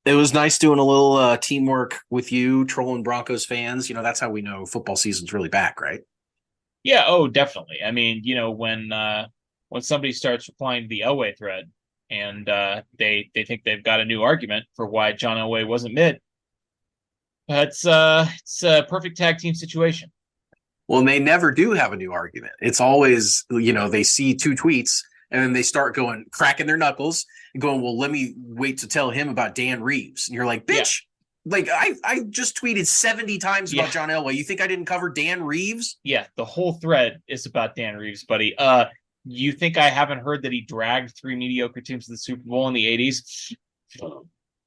It was nice doing a little teamwork with you, trolling Broncos fans. That's how we know football season's really back, right? Yeah, oh, definitely. I mean, when somebody starts replying to the Elway thread and they think they've got a new argument for why John Elway wasn't mid, it's a perfect tag team situation. Well, and they never do have a new argument. It's always, they see two tweets and then they start going, cracking their knuckles and going, well, let me wait to tell him about Dan Reeves. And you're like, Yeah, bitch, like I just tweeted 70 times yeah, about John Elway. You think I didn't cover Dan Reeves? yeah. The whole thread is about Dan Reeves, buddy. You think I haven't heard that he dragged three mediocre teams to the Super Bowl in the '80s?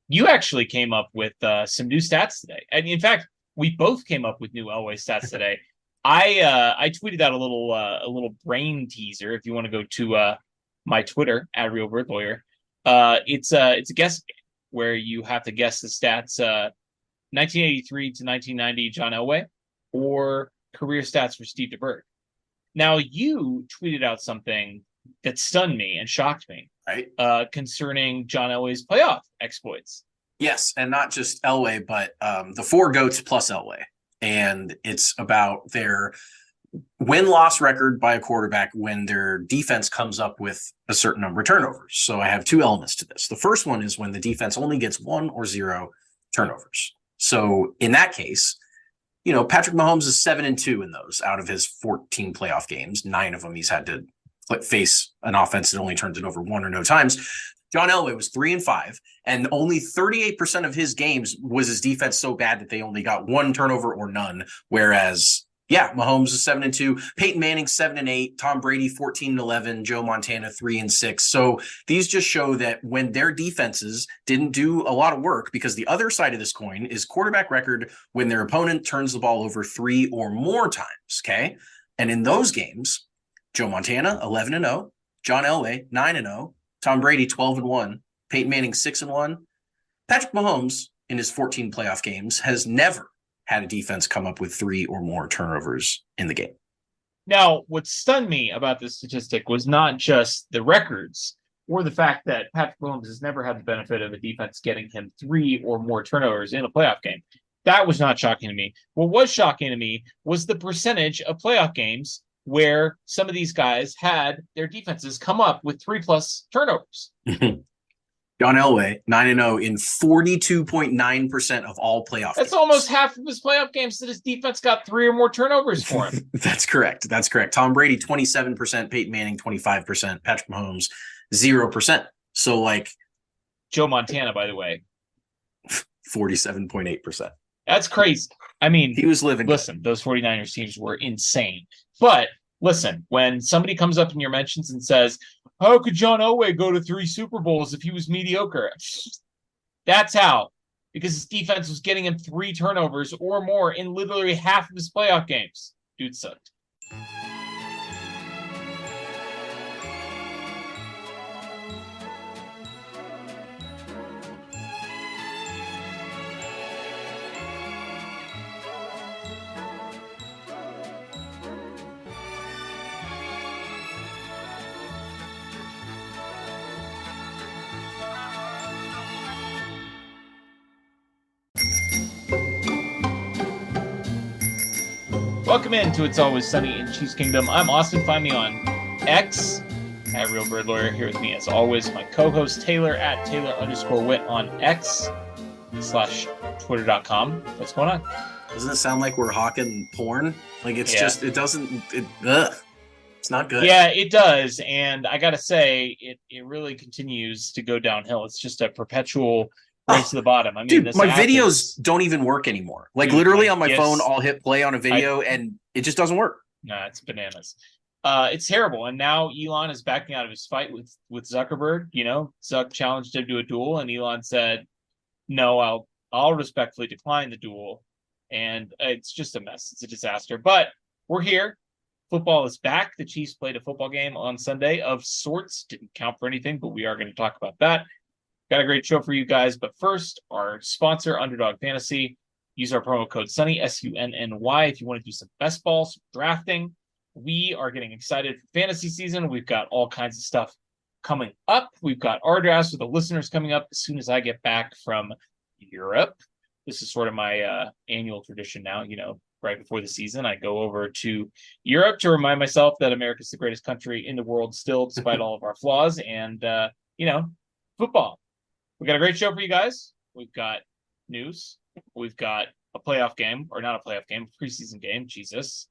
You actually came up with some new stats today, and in fact, we both came up with new Elway stats today. I tweeted out a little brain teaser. If you want to go to my Twitter at Real Bird Lawyer, it's a guess game where you have to guess the stats 1983 to 1990 John Elway or career stats for Steve DeBerg. Now you tweeted out something that stunned me and shocked me Right. concerning John Elway's playoff exploits. Yes, and not just Elway, but the four goats plus Elway. And it's about their win-loss record by a quarterback when their defense comes up with a certain number of turnovers. So I have two elements to this. The first one is when the defense only gets one or zero turnovers. So in that case, Patrick Mahomes is 7-2 in those out of his 14 playoff games. 9 of them he's had to face an offense that only turns it over one or no times. John Elway was 3-5, and only 38% of his games was his defense so bad that they only got one turnover or none. Whereas, Mahomes is 7-2, Peyton Manning 7-8, Tom Brady 14-11, Joe Montana 3-6. So these just show that when their defenses didn't do a lot of work, because the other side of this coin is quarterback record when their opponent turns the ball over 3 or more times. Okay, and in those games, Joe Montana 11-0, John Elway 9-0. Tom Brady 12-1, Peyton Manning 6-1. Patrick Mahomes in his 14 playoff games has never had a defense come up with 3 or more turnovers in the game. Now, what stunned me about this statistic was not just the records or the fact that Patrick Mahomes has never had the benefit of a defense getting him 3 or more turnovers in a playoff game. That was not shocking to me. What was shocking to me was the percentage of playoff games where some of these guys had their defenses come up with 3+ turnovers. John Elway, 9-0 in 42.9% of all playoff That's games. almost half of his playoff games that his defense got 3 or more turnovers for him. That's correct. Tom Brady, 27%, Peyton Manning, 25%, Patrick Mahomes, 0%. So, Joe Montana, by the way, 47.8%. That's crazy. I mean, he was living. Listen, those 49ers teams were insane. But listen, when somebody comes up in your mentions and says, how could John Elway go to 3 Super Bowls if he was mediocre? That's how. Because his defense was getting him 3 turnovers or more in literally half of his playoff games. Dude sucked. Welcome into It's Always Sunny in Chiefs Kingdom. I'm Austin. Find me on X at Real Bird Lawyer. Here with me, as always, my co-host Taylor at Taylor_Witt on X/Twitter.com. What's going on? Doesn't it sound like we're hawking porn? It's just, it doesn't, it's not good. Yeah, it does. And I got to say, it really continues to go downhill. It's just a perpetual race to the bottom. I mean, dude, my videos don't even work anymore. Literally on my phone, I'll hit play on a video and it just doesn't work. Nah, it's bananas. It's terrible. And now Elon is backing out of his fight with Zuckerberg. Zuck challenged him to a duel, and Elon said, "No, I'll respectfully decline the duel." And it's just a mess. It's a disaster. But we're here. Football is back. The Chiefs played a football game on Sunday of sorts. Didn't count for anything, but we are going to talk about that. Got a great show for you guys. But first, our sponsor, Underdog Fantasy. Use our promo code SUNNY, SUNNY, if you want to do some best ball, some drafting. We are getting excited for fantasy season. We've got all kinds of stuff coming up. We've got our drafts with the listeners coming up as soon as I get back from Europe. This is sort of my annual tradition now. Right before the season, I go over to Europe to remind myself that America's the greatest country in the world still, despite all of our flaws. And, football. We got a great show for you guys. We've got news. We've got a playoff game, or not a playoff game, a preseason game. Jesus.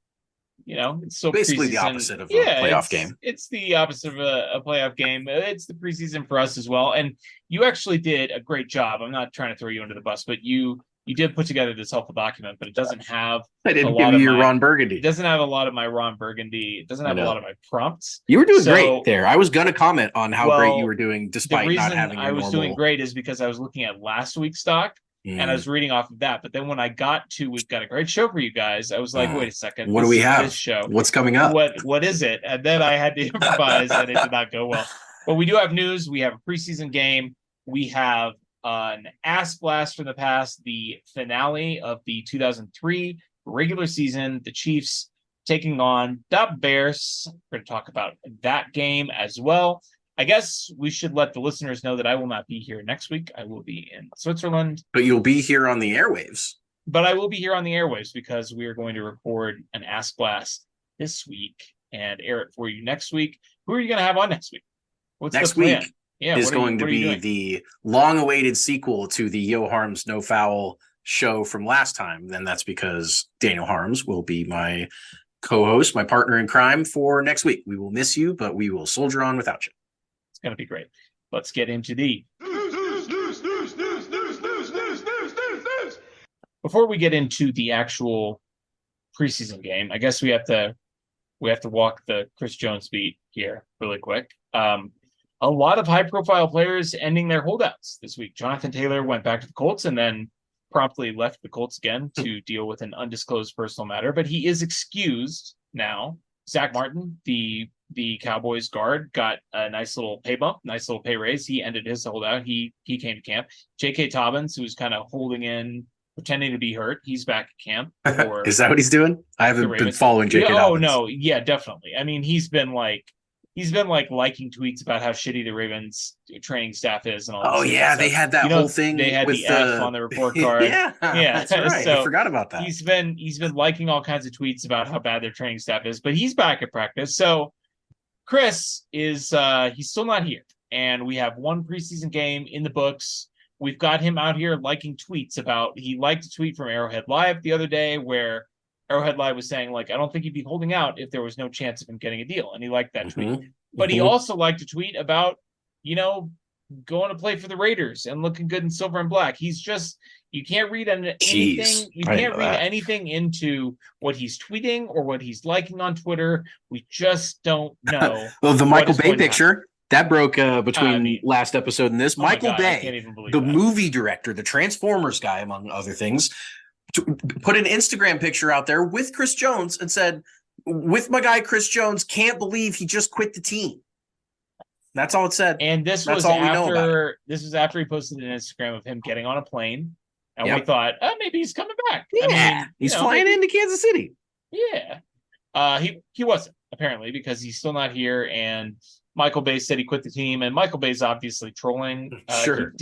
It's still Basically preseason. the opposite of a playoff game. It's the opposite of a playoff game. It's the preseason for us as well. And you actually did a great job. I'm not trying to throw you under the bus, but you did put together this helpful document, but it doesn't have I didn't give you your Ron Burgundy. It doesn't have a lot of my Ron Burgundy. It doesn't have a lot of my prompts. You were doing great there. I was going to comment on how great you were doing despite the not having your I was doing great is because I was looking at last week's stock. And I was reading off of that. But then when I got to we've got a great show for you guys, I was like, wait a second. What do we have? This show. What's coming up? What is it? And then I had to improvise and it did not go well. But we do have news. We have a preseason game. We have an ass blast from the past, the finale of the 2003 regular season, the Chiefs taking on the Bears. We're going to talk about that game as well. I guess we should let the listeners know that I will not be here next week. I will be in Switzerland. But you'll be here on the airwaves. But I will be here on the airwaves because we are going to record an Ask Blast this week and air it for you next week. Who are you going to have on next week? What's next the plan? Week is going to be the long-awaited sequel to the Yo Harms No Foul show from last time. And that's because Daniel Harms will be my co-host, my partner in crime for next week. We will miss you, but we will soldier on without you. Going to be great. Let's get into the news. Before we get into the actual preseason game, I guess we have to walk the Chris Jones beat here really quick. A lot of high-profile players ending their holdouts this week. Jonathan Taylor went back to the Colts and then promptly left the Colts again to deal with an undisclosed personal matter, but he is excused now. Zach Martin, the Cowboys guard, got a nice little pay bump, nice little pay raise. He ended his holdout. He came to camp. J.K. Dobbins, who's kind of holding in, pretending to be hurt, he's back at camp. Is that what he's doing? I haven't been following J.K. Dobbins. Oh no, yeah, definitely. I mean, he's been liking tweets about how shitty the Ravens training staff is and all. Oh yeah, they had that whole thing. They had the F on the report card. yeah, that's right. So I forgot about that. He's been liking all kinds of tweets about how bad their training staff is, but he's back at practice. So Chris is he's still not here, and we have one preseason game in the books. We've got him out here liking tweets about. He liked a tweet from Arrowhead Live the other day where Arrowhead Live was saying, like, I don't think he'd be holding out if there was no chance of him getting a deal. And he liked that tweet. But he also liked a tweet about, going to play for the Raiders and looking good in silver and black. He's just, you can't read anything. You can't read anything into what he's tweeting or what he's liking on Twitter. We just don't know. Well, the Michael Bay picture that broke between last episode and this. Michael Bay, the movie director, the Transformers guy, among other things, put an Instagram picture out there with Chris Jones and said, with my guy Chris Jones, can't believe he just quit the team. That's all it said. And this was after he posted an Instagram of him getting on a plane. And we thought, maybe he's coming back. Yeah, I mean, he's flying into Kansas City. Yeah. He wasn't, apparently, because he's still not here. And Michael Bay said he quit the team. And Michael Bay's obviously trolling. Sure.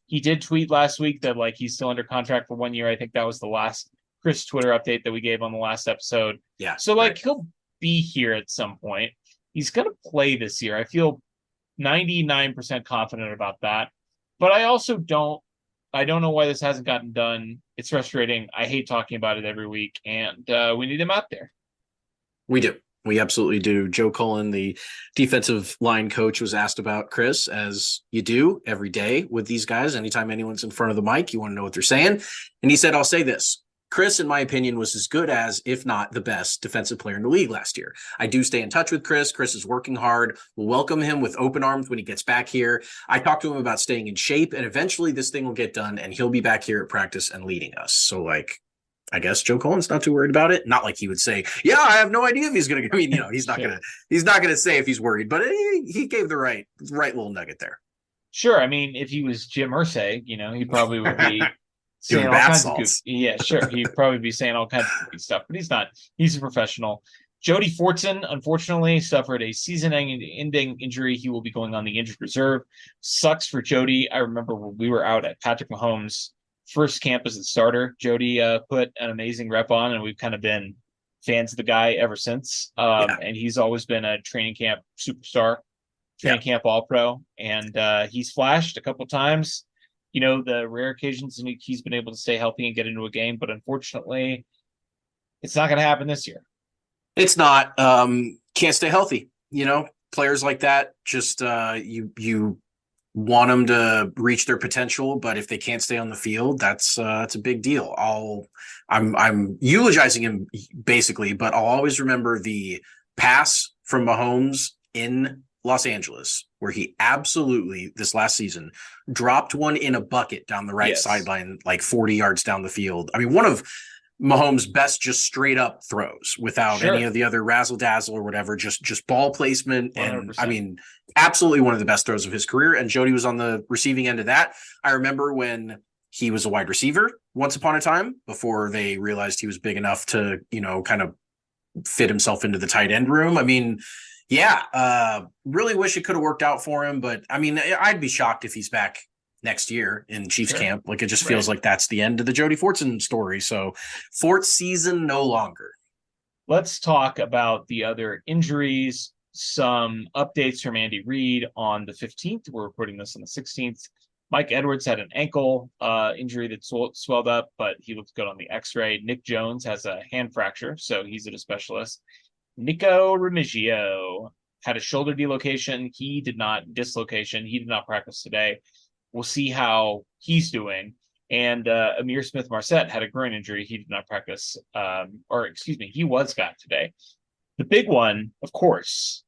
He did tweet last week that he's still under contract for 1 year. I think that was the last Chris Twitter update that we gave on the last episode. Yeah. So he'll be here at some point. He's going to play this year. I feel 99% confident about that. But I also don't know why this hasn't gotten done. It's frustrating. I hate talking about it every week, and we need him out there. We do. We absolutely do. Joe Cullen, the defensive line coach, was asked about Chris, as you do every day with these guys. Anytime anyone's in front of the mic, you want to know what they're saying. And he said, I'll say this. Chris, in my opinion, was as good as, if not the best, defensive player in the league last year. I do stay in touch with Chris. Chris is working hard. We'll welcome him with open arms when he gets back here. I talked to him about staying in shape, and eventually this thing will get done, and he'll be back here at practice and leading us. So, I guess Joe Cullen's not too worried about it. Not like he would say, yeah, I have no idea if he's going to, he's not going to say if he's worried, but he gave the right little nugget there. Sure. I mean, if he was Jim Irsay, he probably would be saying all kinds of goofy. Yeah, sure. He'd probably be saying all kinds of goofy stuff, but he's not. He's a professional. Jody Fortson, unfortunately, suffered a season-ending injury. He will be going on the injured reserve. Sucks for Jody. I remember when we were out at Patrick Mahomes' first camp as a starter. Jody put an amazing rep on, and we've kind of been fans of the guy ever since. And he's always been a training camp superstar, training camp all-pro, and he's flashed a couple times. The rare occasions he's been able to stay healthy and get into a game, but unfortunately, it's not going to happen this year. It's not. Can't stay healthy. Players like that, just you want them to reach their potential, but if they can't stay on the field, that's a big deal. I'm eulogizing him basically, but I'll always remember the pass from Mahomes in Los Angeles, where he absolutely, this last season, dropped one in a bucket down the right sideline, like 40 yards down the field. I mean, one of Mahomes' best just straight up throws without any of the other razzle dazzle or whatever, just ball placement. 100%. And I mean, absolutely one of the best throws of his career. And Jody was on the receiving end of that. I remember when he was a wide receiver once upon a time before they realized he was big enough to, kind of fit himself into the tight end room. I mean, really wish it could have worked out for him, but I mean, I'd be shocked if he's back next year in Chiefs camp. Like, it just feels like that's the end of the Jody Fortson story. So Fort season no longer. Let's talk about the other injuries. Some updates from Andy Reid on the 15th. We're recording this on the 16th. Mike Edwards had an ankle injury that swelled up, but he looks good on the x-ray. Nick Jones has a hand fracture, so he's at a specialist. Nico Remigio had a shoulder dislocation. He did not practice today. We'll see how he's doing. And Amir Smith-Marset had a groin injury. He did not practice, he was back today. The big one, of course,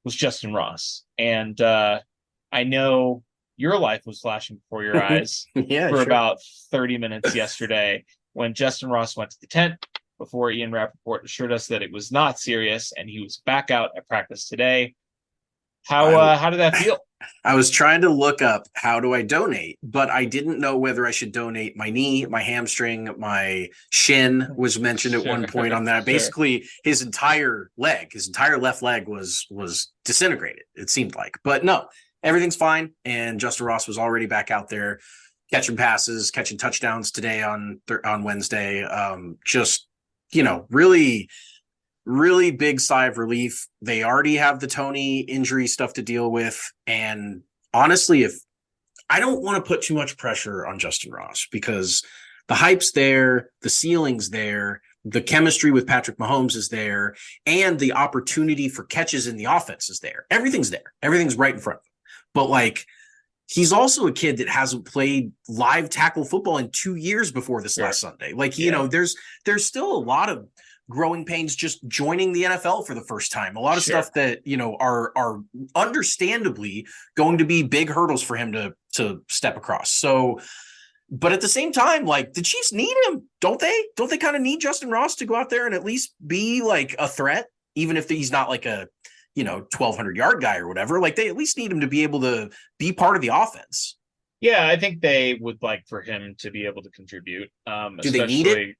was Justin Ross. And I know your life was flashing before your eyes about 30 minutes yesterday when Justin Ross went to the tent before Ian Rappaport assured us that it was not serious and he was back out at practice today. How did that feel? I was trying to look up how do I donate, but I didn't know whether I should donate my knee, my hamstring, my shin was mentioned at one point on that. Basically, his entire left leg was disintegrated, it seemed like. But no, everything's fine. And Justin Ross was already back out there catching passes, catching touchdowns today on Wednesday. Really big sigh of relief. They already have the Tony injury stuff to deal with. And honestly, if I don't want to put too much pressure on Justin Ross because the hype's there, the ceiling's there, the chemistry with Patrick Mahomes is there, and the opportunity for catches in the offense is there. Everything's there. Everything's right in front of him. But he's also a kid that hasn't played live tackle football in 2 years before this last Sunday. There's still a lot of growing pains just joining the NFL for the first time. A lot of stuff that, are understandably going to be big hurdles for him to step across. So, but at the same time, the Chiefs need him, don't they? Don't they kind of need Justin Ross to go out there and at least be a threat, even if he's not a 1,200 yard guy or whatever? They at least need him to be able to be part of the offense. Yeah, I think they would like for him to be able to contribute. Do they need it?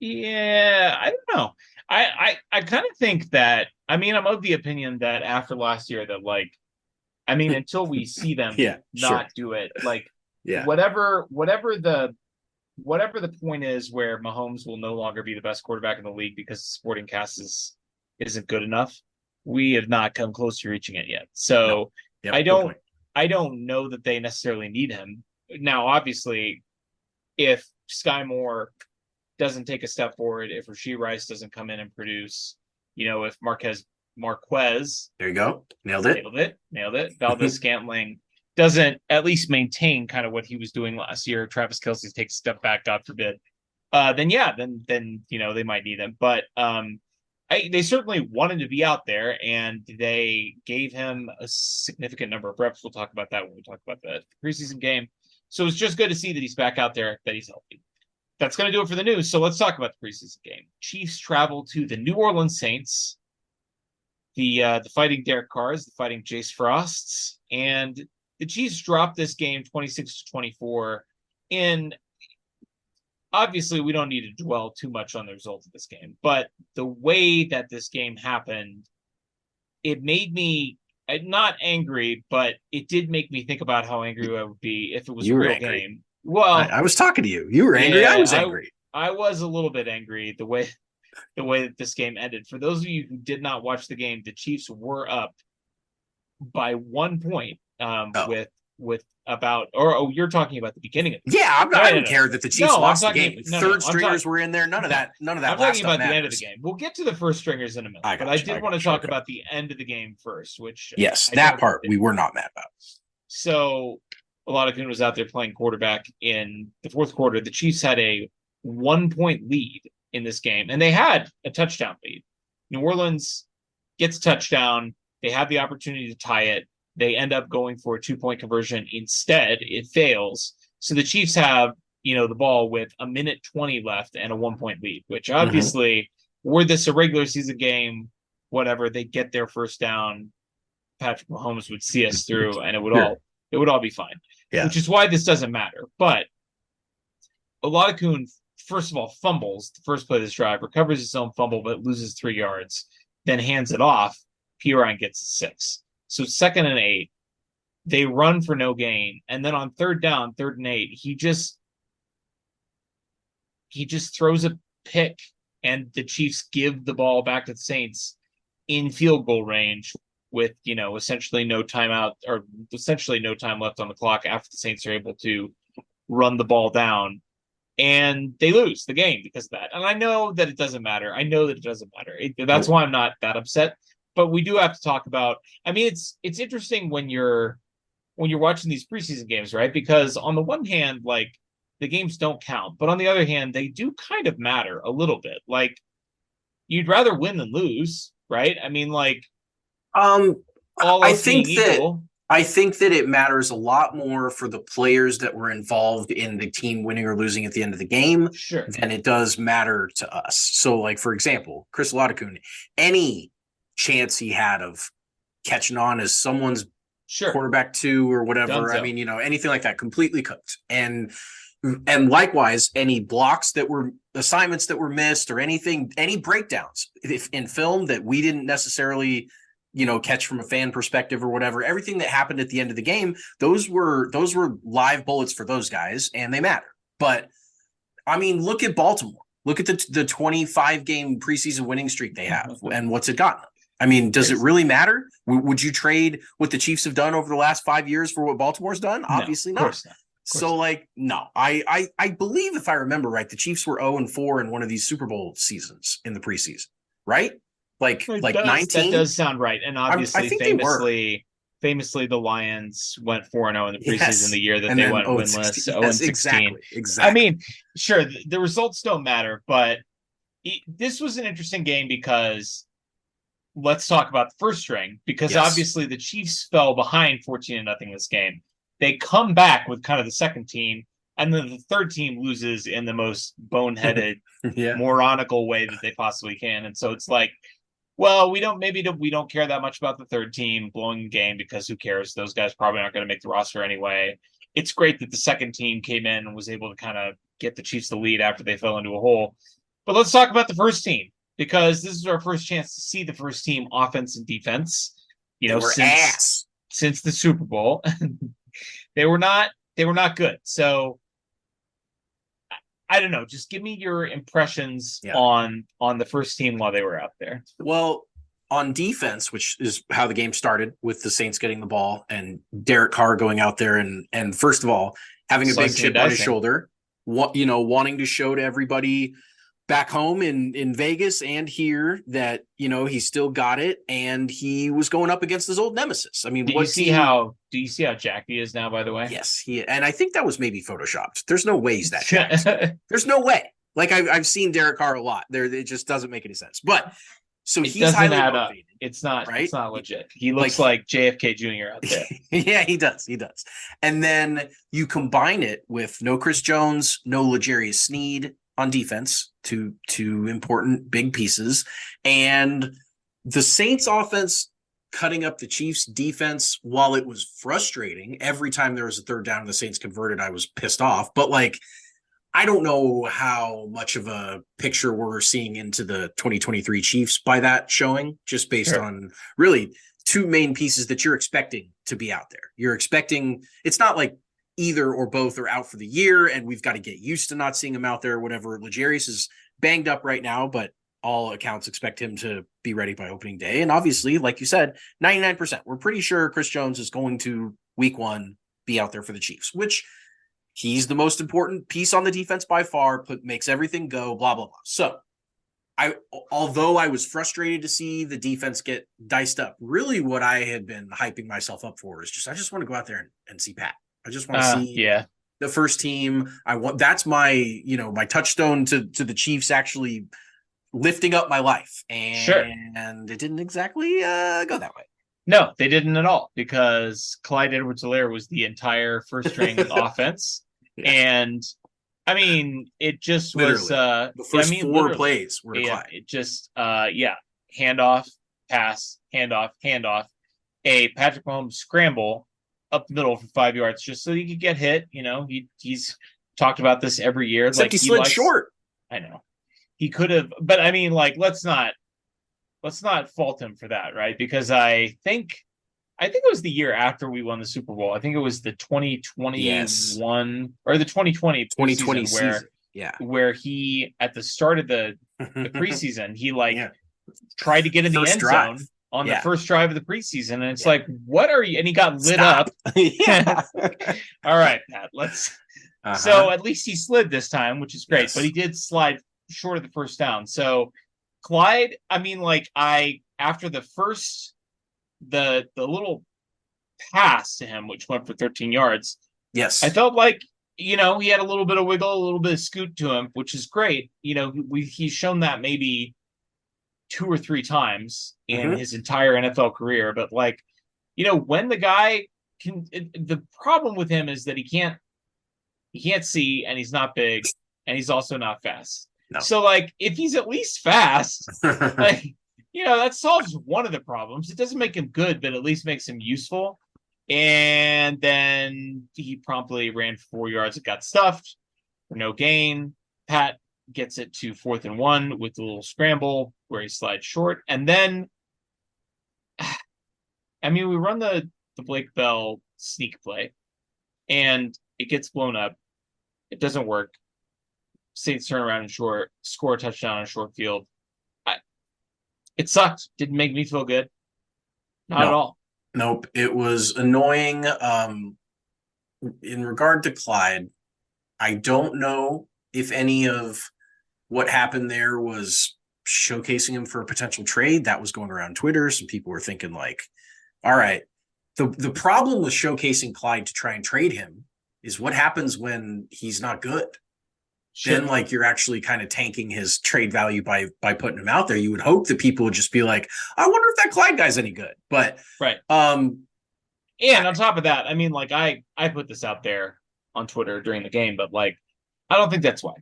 Yeah, I don't know. I kind of think that, I'm of the opinion that after last year that until we see them do it, whatever the point is where Mahomes will no longer be the best quarterback in the league because the supporting cast isn't good enough, we have not come close to reaching it yet. So I don't know that they necessarily need him. Now, obviously, if Sky Moore doesn't take a step forward, if Rashee Rice doesn't come in and produce, if Marquez, there you go, nailed it. Valdez Scantling doesn't at least maintain kind of what he was doing last year. Travis Kelce takes a step back, God forbid. Then they might need him. But they certainly wanted to be out there, and they gave him a significant number of reps. We'll talk about that when we talk about the preseason game. So it's just good to see that he's back out there, that he's healthy. That's going to do it for the news. So let's talk about the preseason game. Chiefs travel to the New Orleans Saints, the Fighting Derek Carrs, the Fighting Jace Frosts, and the Chiefs dropped this game 26-24. And obviously, we don't need to dwell too much on the result of this game, but the way that this game happened, it made me not angry, but it did make me think about how angry I would be if it was a real game. Well, I was talking to you. You were angry. I yeah, was angry. I was a little bit angry the way that this game ended. For those of you who did not watch the game, the Chiefs were up by 1 point Oh, with about or oh, you're talking about the beginning of the game. yeah. I'm not, No, I no, don't no. care that the Chiefs No, I'm lost the talking game. no, no, Third stringers were in there. None of no. that. None of that I'm last talking stuff about the end of the matters. game. We'll get to the first stringers in a minute, I but got I you. did I want to got you. talk Okay. about the end of the game first, which Yes, I that don't part think we were not mad about. so. Oladipo was out there playing quarterback in the fourth quarter. The Chiefs had a 1 point lead in this game, and they had a touchdown lead. New Orleans gets a touchdown. They have the opportunity to tie it. They end up going for a 2 point conversion. Instead, it fails. So the Chiefs have, the ball with a minute 20 left and a 1 point lead, which Mhm. obviously, were this a regular season game, whatever, they get their first down, Patrick Mahomes would see us through and Sure. it would all be fine. Yeah. Which is why this doesn't matter. But Oladipo, first of all, fumbles the first play of this drive, recovers his own fumble, but loses 3 yards, then hands it off. Pirine gets 6. So 2nd and 8, they run for no gain, and then on third down, 3rd and 8, he just throws a pick, and the Chiefs give the ball back to the Saints in field goal range with essentially no timeout or essentially no time left on the clock after the Saints are able to run the ball down, and they lose the game because of that. And I know that it doesn't matter. That's Nope. why I'm not that upset. But we do have to talk about. I mean, it's interesting when you're watching these preseason games, right? Because on the one hand, like the games don't count, but on the other hand, they do kind of matter a little bit. Like you'd rather win than lose, right? I mean, like Um, all I else being think that equal, it matters a lot more for the players that were involved in the team winning or losing at the end of the game sure, than it does matter to us. So, like for example, Chris Oladipo, any chance he had of catching on as someone's sure, quarterback two or whatever, I Dunzo. mean, anything like that, completely cooked. And likewise, any blocks that were assignments that were missed or any breakdowns if in film that we didn't necessarily catch from a fan perspective or whatever, everything that happened at the end of the game, those were live bullets for those guys and they matter. But I mean, look at Baltimore. Look at the 25 game preseason winning streak they have and what's it gotten them. I mean, does it really matter? Would you trade what the Chiefs have done over the last 5 years for what Baltimore's done? No, Obviously of not. course not. So, like, no, I believe if I remember right, the Chiefs were 0-4 in one of these Super Bowl seasons in the preseason, right? Like That 19. does sound right. And I obviously, think they were. famously, the Lions went 4-0 in the preseason Yes, the year that and they then went 0-16. winless, 0 Yes, and 16. exactly. I mean, sure, the results don't matter, but this was an interesting game because let's talk about the first string because Yes. obviously the Chiefs fell behind 14-0 this game. They come back with kind of the second team, and then the third team loses in the most boneheaded, Yeah. moronical way that they possibly can. And so it's like, well, we don't care that much about the third team blowing the game because who cares? Those guys probably aren't going to make the roster anyway. It's great that the second team came in and was able to kind of get the Chiefs the lead after they fell into a hole. But let's talk about the first team because this is our first chance to see the first team offense and defense. They were Since ass. the Super Bowl, they were not good. So I don't know. Just give me your impressions Yeah. on the first team while they were out there. Well, on defense, which is how the game started with the Saints getting the ball and Derek Carr going out there and first of all having a big Slicing and chip on his dicing. shoulder, wanting to show to everybody back home in Vegas and here that he still got it and he was going up against his old nemesis. I mean, Do you see how jacked he is now? By the way, Yes, and I think that was maybe photoshopped. There's no way he's that jacked. There's no way. Like I've seen Derek Carr a lot. It just doesn't make any sense. But so it he's doesn't highly add up. motivated. It's not. Right? It's not legit. He looks like JFK Jr. out there. Yeah, he does. He does. And then you combine it with no Chris Jones, no L'Jarius Sneed on defense, two important big pieces, and the Saints offense cutting up the Chiefs defense. While it was frustrating every time there was a third down and the Saints converted, I was pissed off. But like, I don't know how much of a picture we're seeing into the 2023 Chiefs by that showing, just based on really two main pieces that you're expecting to be out there. You're expecting, it's not like either or both are out for the year, and we've got to get used to not seeing him out there or whatever. L'Jarius is banged up right now, but all accounts expect him to be ready by opening day. And obviously, like you said, 99%. We're pretty sure Chris Jones is going to week 1 be out there for the Chiefs, which he's the most important piece on the defense by far, makes everything go, blah, blah, blah. So although I was frustrated to see the defense get diced up, really what I had been hyping myself up for is I just want to go out there and see Pat. I just want to see the first team. That's my, my touchstone to the Chiefs actually lifting up my life. And it didn't exactly go that way. No, they didn't at all, because Clyde Edwards-Helaire was the entire first string offense. Yeah. And I mean, it just was the first 4 plays were Clyde. It just handoff, pass, handoff, a Patrick Mahomes scramble up the middle for 5 yards just so he could get hit. He's talked about this every year. Except he slid short. I know. He could have, but I mean, let's not fault him for that, right? Because I think it was the year after we won the Super Bowl. I think it was the 2021 or the 2020 season where he, at the start of the preseason, he tried to get in the end zone on the first drive of the preseason. And it's what are you? And he got lit up. All right, Pat, let's. So at least he slid this time, which is great, but he did slide short of the first down. So Clyde, I mean, after the first, the little pass to him, which went for 13 yards. Yes. I felt he had a little bit of wiggle, a little bit of scoot to him, which is great. He's shown that maybe 2 or 3 times in his entire NFL career. But when the guy the problem with him is that he can't see, and he's not big, and he's also not fast. No. So if he's at least fast, that solves one of the problems. It doesn't make him good, but at least makes him useful. And then he promptly ran 4 yards. It got stuffed for no gain. Pat gets it to 4th and 1 with a little scramble where he slides short. And then, I mean, we run the Blake Bell sneak play, and it gets blown up. It doesn't work. Saints turn around and score a touchdown on a short field. It sucked. Didn't make me feel good. Not at all. Nope. It was annoying. In regard to Clyde, I don't know if any of what happened there was showcasing him for a potential trade. That was going around Twitter. Some people were thinking all right, the problem with showcasing Clyde to try and trade him is what happens when he's not good. Sure. Then you're actually kind of tanking his trade value by putting him out there. You would hope that people would just be I wonder if that Clyde guy's any good. But right. And on top of that, I mean, I put this out there on Twitter during the game, but I don't think that's why.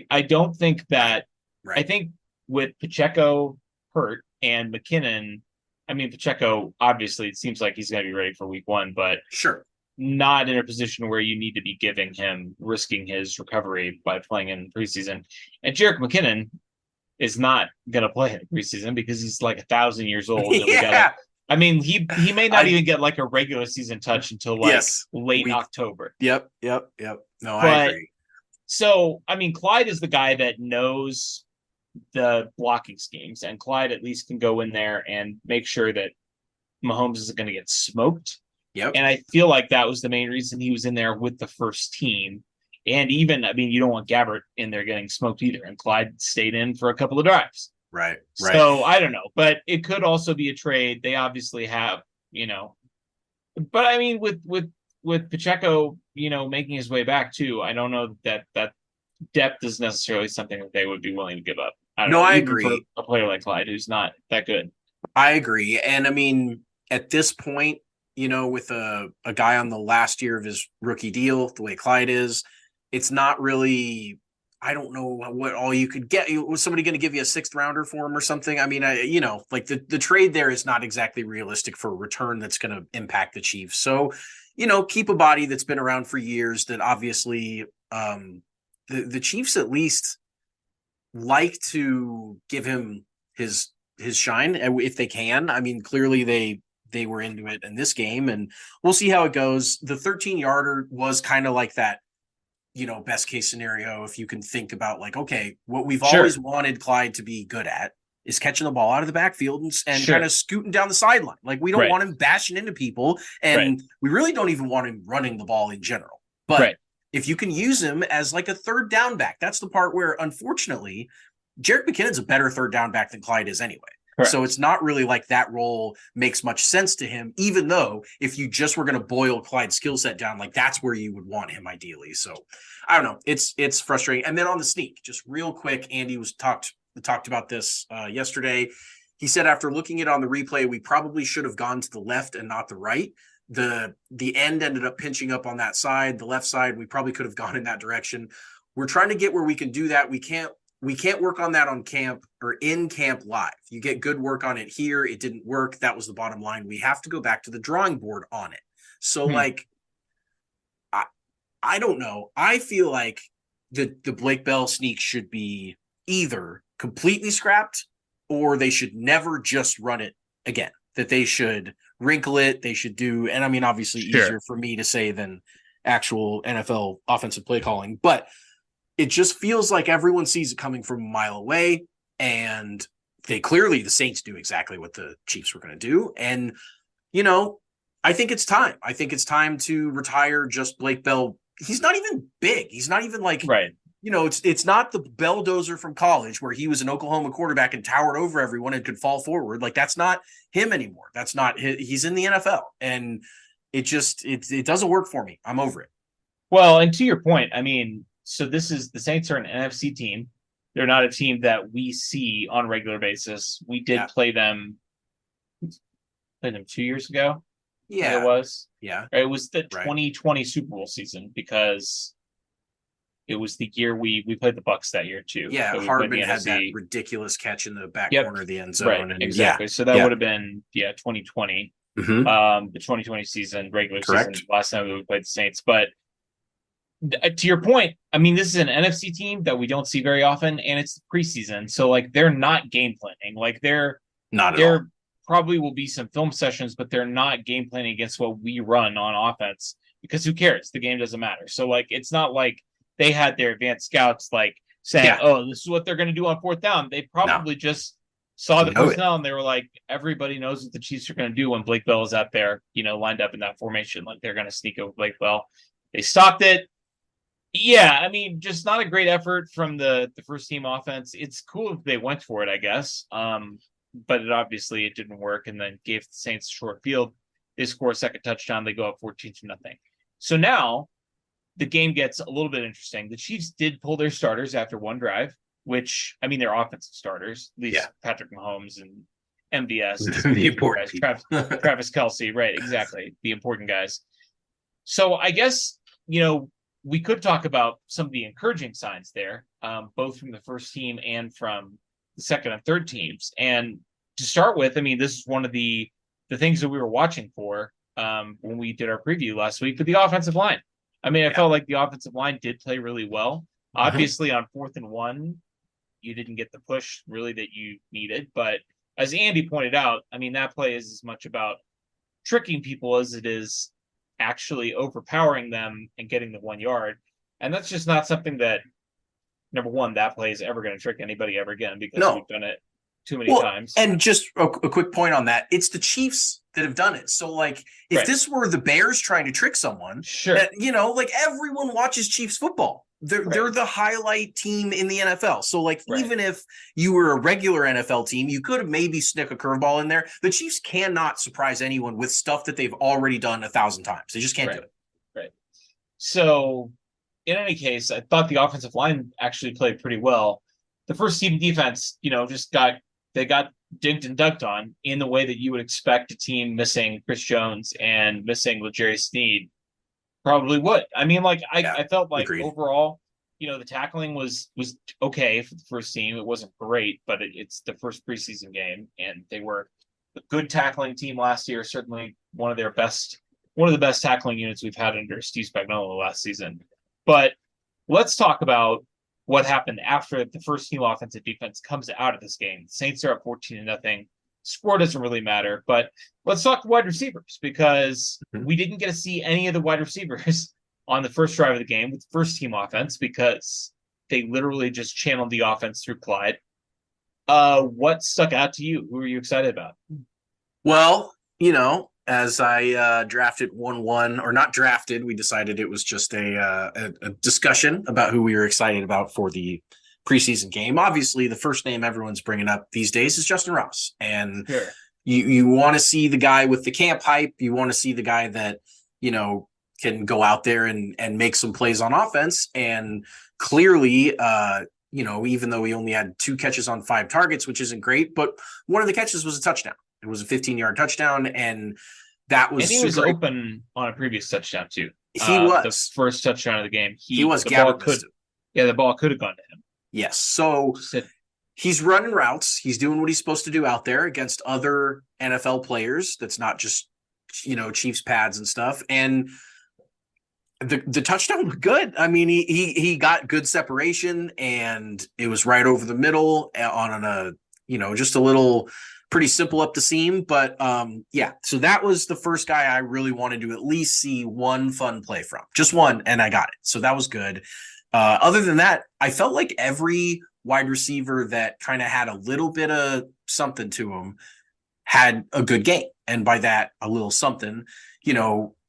I don't think that. Right. I think with Pacheco hurt and McKinnon, I mean, Pacheco, obviously it seems like he's going to be ready for week 1, but sure, not in a position where you need to be risking his recovery by playing in preseason. And Jerick McKinnon is not going to play in preseason because he's 1,000 years old. I mean, he may not even get a regular season touch until late October. Yep. No, I agree. So, I mean, Clyde is the guy that knows the blocking schemes, and Clyde at least can go in there and make sure that Mahomes isn't going to get smoked. Yep. And I feel like that was the main reason he was in there with the first team. And even, I mean, you don't want Gabbert in there getting smoked either. And Clyde stayed in for a couple of drives. Right. So I don't know, but it could also be a trade. They obviously have, but I mean, with Pacheco, making his way back too, I don't know that depth is necessarily something that they would be willing to give up. I agree. For a player like Clyde, who's not that good. I agree. And I mean, at this point, with a guy on the last year of his rookie deal, the way Clyde is, it's not really, I don't know what all you could get. Was somebody going to give you a 6th rounder for him or something? I mean, the trade there is not exactly realistic for a return that's going to impact the Chiefs. So, keep a body that's been around for years that obviously the Chiefs at least like to give him his shine if they can. I mean, clearly they they were into it in this game, and we'll see how it goes. The 13-yarder was kind of like that, best case scenario. If you can think about like, okay, what we've always wanted Clyde to be good at is catching the ball out of the backfield and kind of scooting down the sideline. Like, we don't want him bashing into people, and we really don't even want him running the ball in general. But if you can use him as like a third down back, that's the part where, unfortunately, Jerick McKinnon's a better third down back than Clyde is anyway. Correct. So it's not really like that role makes much sense to him, even though if you just were going to boil Clyde's skill set down, like that's where you would want him ideally. So I don't know. It's frustrating. And then on the sneak, just real quick, Andy talked about this yesterday. He said after looking at it on the replay, we probably should have gone to the left and not the right. The end ended up pinching up on that side, the left side. We probably could have gone in that direction. We're trying to get where we can do that. We can't work on that on camp or in camp live. You get good work on it here. It didn't work. That was the bottom line. We have to go back to the drawing board on it. So like, I don't know. I feel like the Blake Bell sneak should be either completely scrapped or they should never just run it again. That they should wrinkle it. They should do, and I mean, obviously easier for me to say than actual NFL offensive play calling, but it just feels like everyone sees it coming from a mile away, and the Saints do exactly what the Chiefs were going to do. And, I think it's time. I think it's time to retire just Blake Bell. He's not even big. He's not even like, it's not the belldozer from college where he was an Oklahoma quarterback and towered over everyone and could fall forward. Like, that's not him anymore. That's not, he's in the NFL, and it doesn't work for me. I'm over it. Well, and to your point, I mean, so the Saints are an NFC team. They're not a team that we see on a regular basis. We did play them 2 years ago. Yeah, it was. Yeah, it was the 2020 Super Bowl season, because it was the year we played the Bucs that year too. Yeah, so Hardman had that ridiculous catch in the back corner of the end zone. And exactly. So that would have been 2020. The 2020 season, regular season. Last time we played the Saints, but. To your point, I mean, this is an NFC team that we don't see very often, and it's the preseason. So, like, they're not game planning. Like, they're not at all. Probably will be some film sessions, but they're not game planning against what we run on offense, because who cares? The game doesn't matter. So, like, it's not like they had their advanced scouts, like, saying, oh, this is what they're going to do on fourth down. They probably just saw the personnel, and they were like, everybody knows what the Chiefs are going to do when Blake Bell is out there, lined up in that formation. Like, they're going to sneak over Blake Bell. They stopped it. Yeah, I mean, just not a great effort from the first team offense. It's cool if they went for it, I guess. But it didn't work, and then gave the Saints a short field. They score a second touchdown. They go up 14-0. So now the game gets a little bit interesting. The Chiefs did pull their starters after one drive, which, I mean, they're offensive starters, at least Patrick Mahomes and MVS. The important guys. Travis Kelce, right, exactly. The important guys. So I guess, we could talk about some of the encouraging signs there, both from the first team and from the second and third teams. And to start with, I mean, this is one of the things that we were watching for when we did our preview last week, with the offensive line. I mean, I felt like the offensive line did play really well. Obviously, on 4th and 1, you didn't get the push really that you needed. But as Andy pointed out, I mean, that play is as much about tricking people as it is actually overpowering them and getting the 1 yard. And that's just not something that, number one, that play is ever going to trick anybody ever again, because we've done it too many times. And just a quick point on that. It's the Chiefs that have done it. So, like, if this were the Bears trying to trick someone, like, everyone watches Chiefs football. They're the highlight team in the NFL. So, like, even if you were a regular NFL team, you could have maybe snick a curveball in there. The Chiefs cannot surprise anyone with stuff that they've already done 1,000 times. They just can't do it. Right. So, in any case, I thought the offensive line actually played pretty well. The first team defense, got dinked and dunked on in the way that you would expect a team missing Chris Jones and missing L'Jarius Sneed probably would. I mean, like, I felt like overall, the tackling was okay for the first team. It wasn't great, but it's the first preseason game, and they were a good tackling team last year. Certainly one of the best tackling units we've had under Steve Spagnuolo last season. But let's talk about what happened after the first team offensive defense comes out of this game. The Saints are up 14-0. score doesn't really matter. But let's talk wide receivers, because we didn't get to see any of the wide receivers on the first drive of the game with first team offense, because they literally just channeled the offense through Clyde. What stuck out to you? Who are you excited about? Well, as I drafted 1-1, or not drafted, we decided it was just a discussion about who we were excited about for the preseason game. Obviously, the first name everyone's bringing up these days is Justin Ross. And Sure. you want to see the guy with the camp hype. You want to see the guy that, can go out there and make some plays on offense. And clearly, even though he only had 2 catches on 5 targets, which isn't great, but one of the catches was a touchdown. It was a 15-yard touchdown, and that was. And he was open on a previous touchdown too. He was the first touchdown of the game. He was. The ball could have gone to him. Yes. So he's running routes. He's doing what he's supposed to do out there against other NFL players. That's not just Chiefs pads and stuff. And the touchdown looked good. I mean, he got good separation, and it was right over the middle on a just a little pretty simple up the seam. But so that was the first guy I really wanted to at least see one fun play from, just one, and I got it. So that was good. Other than that, I felt like every wide receiver that kind of had a little bit of something to him had a good game, and by that, a little something,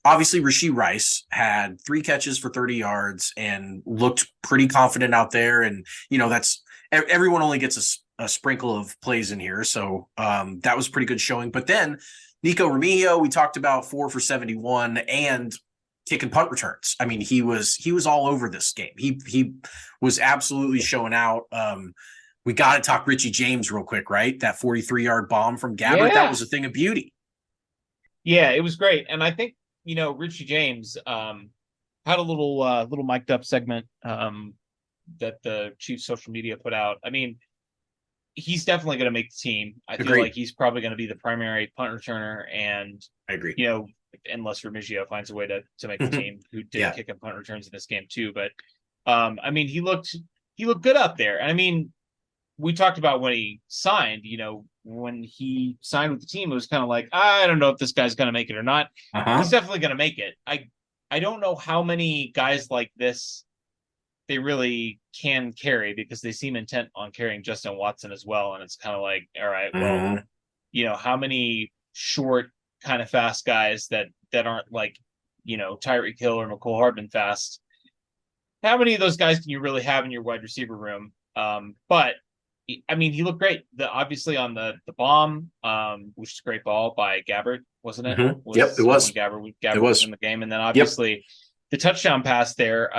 Obviously, Rashee Rice had 3 catches for 30 yards and looked pretty confident out there. And, that's everyone only gets a sprinkle of plays in here. So that was pretty good showing. But then Nico Remigio, we talked about 4 for 71 and kick and punt returns. I mean, he was all over this game. He was absolutely showing out. We got to talk Richie James real quick, right? That 43-yard bomb from Gabbert, That was a thing of beauty. Yeah, it was great. And I think, Richie James had a little mic'd up segment that the Chiefs social media put out. I mean, he's definitely going to make the team. I feel like he's probably going to be the primary punt returner, and I agree. Unless Remigio finds a way to make the team, who did kick and punt returns in this game too. But I mean, he looked good out there. And I mean, we talked about when he signed, when he signed with the team, it was kind of like, I don't know if this guy's going to make it or not. He's definitely going to make it. I don't know how many guys like this they really can carry, because they seem intent on carrying Justin Watson as well. And it's kind of like, all right, well, how many short, kind of fast guys that aren't like, Tyreek Hill or McCole Hardman fast. How many of those guys can you really have in your wide receiver room? But I mean, he looked great. Obviously on the bomb, which is a great ball by Gabbert, wasn't it? It was. Gabbert was in the game, and then obviously the touchdown pass there.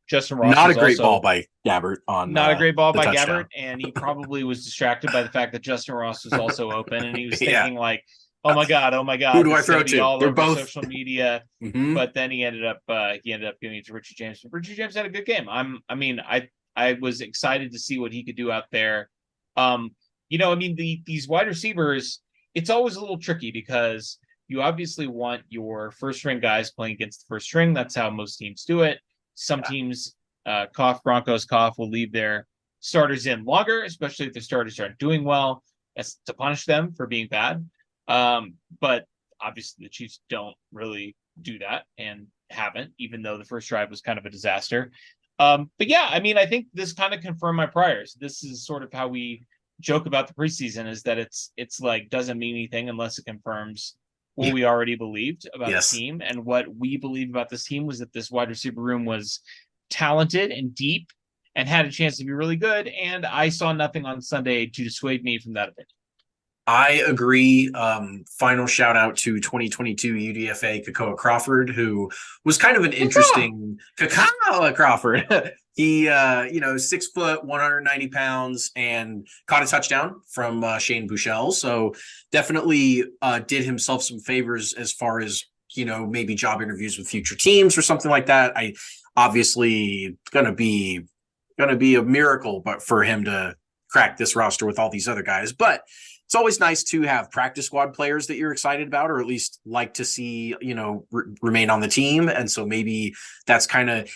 Justin Ross, not a great ball by Gabbert on. Not a great ball by touchdown. Gabbert, and he probably was distracted by the fact that Justin Ross was also open, and he was thinking like, "Oh my god, who do I throw to?" All They're over both social media. But then he ended up giving it to Richie James. Richie James had a good game. I was excited to see what he could do out there. These wide receivers, it's always a little tricky, because you obviously want your first string guys playing against the first string. That's how most teams do it. Some teams, Broncos will leave their starters in longer, especially if the starters aren't doing well. That's to punish them for being bad. But obviously the Chiefs don't really do that, and haven't, even though the first drive was kind of a disaster. But yeah, I mean, I think this kind of confirmed my priors. This is sort of how we joke about the preseason, is that it's like doesn't mean anything unless it confirms what we already believed about the team. And what we believed about this team was that this wide receiver room was talented and deep and had a chance to be really good. And I saw nothing on Sunday to dissuade me from that opinion. I agree. Final shout out to 2022 UDFA Kakoa Crawford, who was kind of an interesting Kakoa Crawford. He, 6 foot, 190 pounds, and caught a touchdown from Shane Buechele. So definitely did himself some favors as far as, maybe job interviews with future teams or something like that. I obviously gonna be a miracle, but for him to crack this roster with all these other guys. But it's always nice to have practice squad players that you're excited about, or at least like to see, remain on the team. And so maybe that's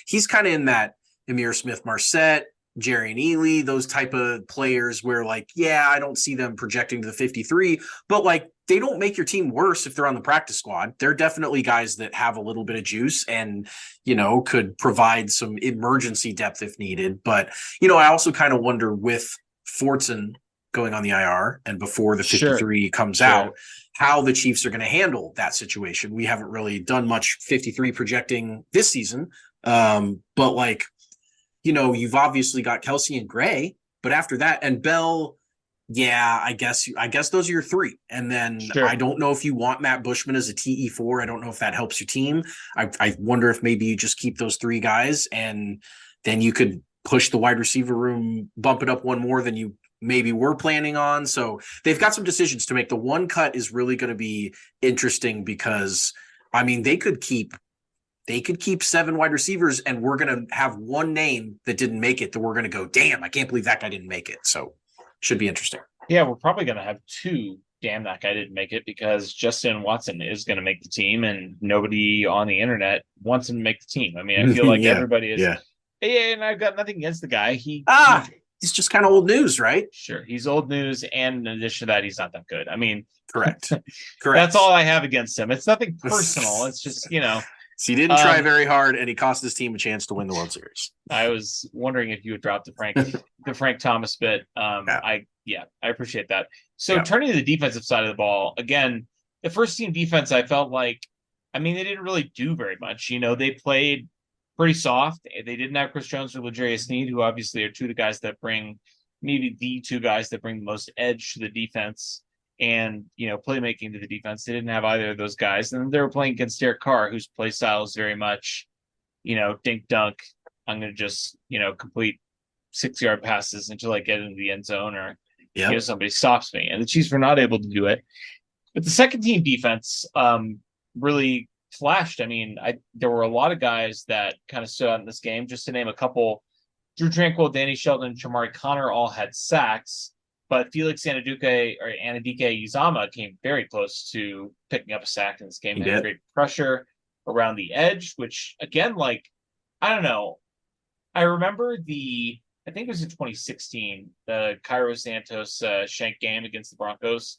he's kind of in that Emir Smith-Marset, Jerry and Ely, those type of players where like, yeah, I don't see them projecting to the 53, but like they don't make your team worse if they're on the practice squad. They're definitely guys that have a little bit of juice and, could provide some emergency depth if needed. But, I also kind of wonder with Fortson going on the IR and before the 53 comes out, how the Chiefs are going to handle that situation. We haven't really done much 53 projecting this season. But like, you've obviously got Kelsey and Gray, but after that, and Bell, yeah, I guess those are your three. And then I don't know if you want Matt Bushman as a TE4. I don't know if that helps your team. I wonder if maybe you just keep those three guys and then you could push the wide receiver room, bump it up one more than you maybe were planning on. So they've got some decisions to make. The one cut is really going to be interesting because, they could keep 7 wide receivers and we're going to have one name that didn't make it that we're going to go, damn, I can't believe that guy didn't make it. So should be interesting. Yeah, we're probably going to have 2, damn, that guy didn't make it, because Justin Watson is going to make the team and nobody on the internet wants him to make the team. I feel like everybody is. Yeah. And I've got nothing against the guy. He's just kind of old news, right? Sure. He's old news. And in addition to that, he's not that good. Correct. That's all I have against him. It's nothing personal. It's just, So he didn't try very hard, and he cost his team a chance to win the World Series. I was wondering if you would drop the Frank Thomas bit. I appreciate that. So turning to the defensive side of the ball, again, the first team defense, I felt like, they didn't really do very much. They played pretty soft. They didn't have Chris Jones or L'Jarius Sneed, who obviously are the two guys that bring the most edge to the defense and playmaking to the defense. They didn't have either of those guys, and they were playing against Derek Carr, whose play style is very much dink dunk. I'm going to just complete 6-yard passes until I get into the end zone or somebody stops me, and the Chiefs were not able to do it. But the second team defense really flashed. There were a lot of guys that kind of stood out in this game. Just to name a couple, Drew Tranquill, Danny Shelton, and Jamari Connor all had sacks. But Felix Anadike Uzama came very close to picking up a sack in this game. They had great pressure around the edge, which, again, I don't know. I remember I think it was in 2016, the Cairo Santos shank game against the Broncos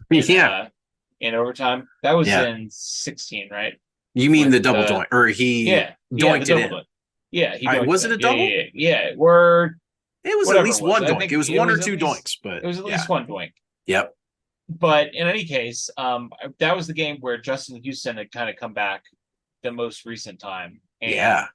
in overtime. That was in 16, right? You mean the double doink, or he doinked it in? Yeah, was it a double? Yeah. It was at least one doink. It was one or two doinks, but it was at least one doink. Yep. But in any case, that was the game where Justin Houston had kind of come back the most recent time and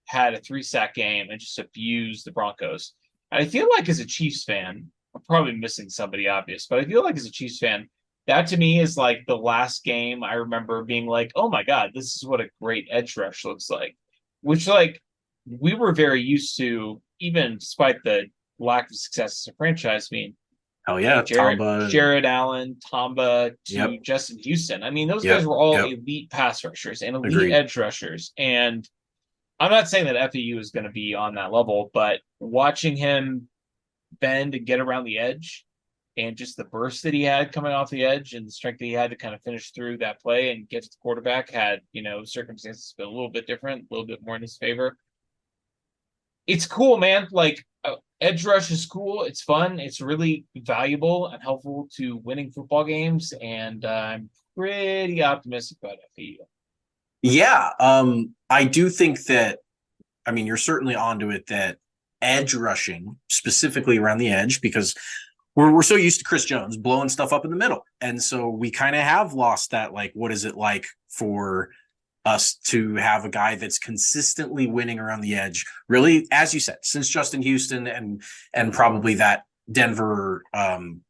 had a 3-sack game and just abused the Broncos. And I feel like as a Chiefs fan, I'm probably missing somebody obvious, but I feel like as a Chiefs fan, that to me is like the last game I remember being like, oh my God, this is what a great edge rush looks like. Which we were very used to, even despite the lack of success as a franchise. Hell yeah, Jared Allen, Tamba to Justin Houston. Those guys were all elite pass rushers and elite edge rushers. And I'm not saying that FAU is going to be on that level, but watching him bend and get around the edge and just the burst that he had coming off the edge and the strength that he had to kind of finish through that play and get to the quarterback had, circumstances been a little bit different, a little bit more in his favor. It's cool, man. Edge rush is cool. It's fun. It's really valuable and helpful to winning football games. And I'm pretty optimistic about FAU. Yeah. I do think that, you're certainly onto it, that edge rushing, specifically around the edge, because we're so used to Chris Jones blowing stuff up in the middle. And so we kind of have lost that, what is it like for us to have a guy that's consistently winning around the edge, really, as you said, since Justin Houston and probably that Denver, time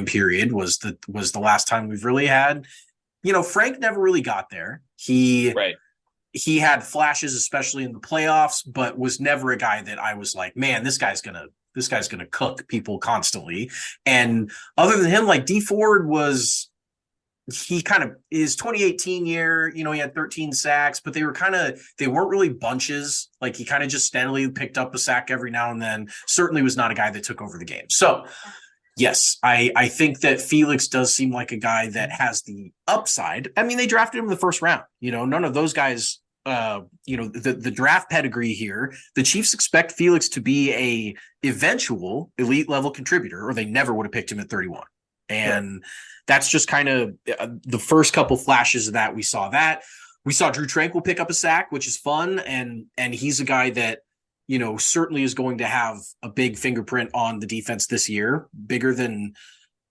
period was the last time we've really had, Frank never really got there. He had flashes, especially in the playoffs, but was never a guy that I was like, man, this guy's going to cook people constantly. And other than him, D Ford was, he kind of his 2018 year, he had 13 sacks, but they weren't really bunches. He kind of just steadily picked up a sack every now and then. Certainly was not a guy that took over the game. So yes, I think that Felix does seem like a guy that has the upside. They drafted him in the first round. None of those guys the draft pedigree here. The Chiefs expect Felix to be a eventual elite level contributor, or they never would have picked him at 31. And that's just kind of the first couple flashes of that. We saw Drew Tranquil pick up a sack, which is fun. And he's a guy that, certainly is going to have a big fingerprint on the defense this year, bigger than,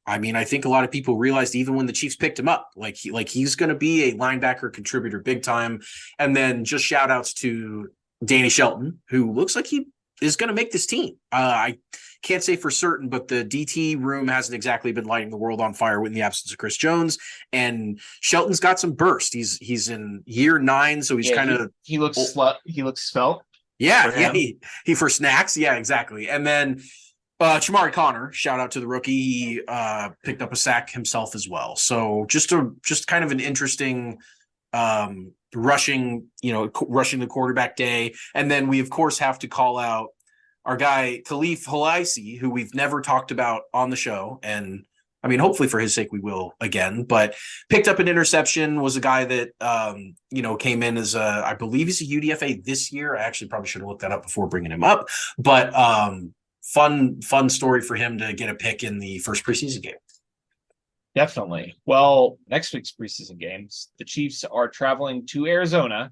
I think a lot of people realized even when the Chiefs picked him up, he's going to be a linebacker contributor big time. And then just shout outs to Danny Shelton, who looks like he is going to make this team. I can't say for certain, but the DT room hasn't exactly been lighting the world on fire in the absence of Chris Jones, and Shelton's got some burst. He's in year 9, so he's he looks svelte. Yeah, he for snacks. Yeah, exactly. And then Chamari Connor, shout out to the rookie. He picked up a sack himself as well. So just kind of an interesting rushing the quarterback day. And then we of course have to call out our guy Khalif Holaisi, who we've never talked about on the show, and hopefully for his sake we will again, but picked up an interception, was a guy that, came in as I believe he's a UDFA this year. I actually probably should have looked that up before bringing him up, but fun story for him to get a pick in the first preseason game. Definitely. Well, next week's preseason games, the Chiefs are traveling to Arizona.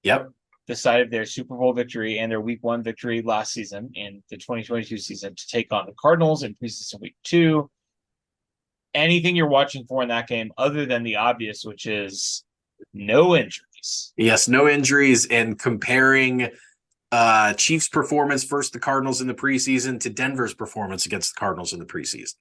Yep. The site of their Super Bowl victory and their Week 1 victory last season in the 2022 season to take on the Cardinals in preseason Week 2. Anything you're watching for in that game other than the obvious, which is no injuries? Yes, no injuries, and comparing Chiefs' performance versus the Cardinals in the preseason to Denver's performance against the Cardinals in the preseason.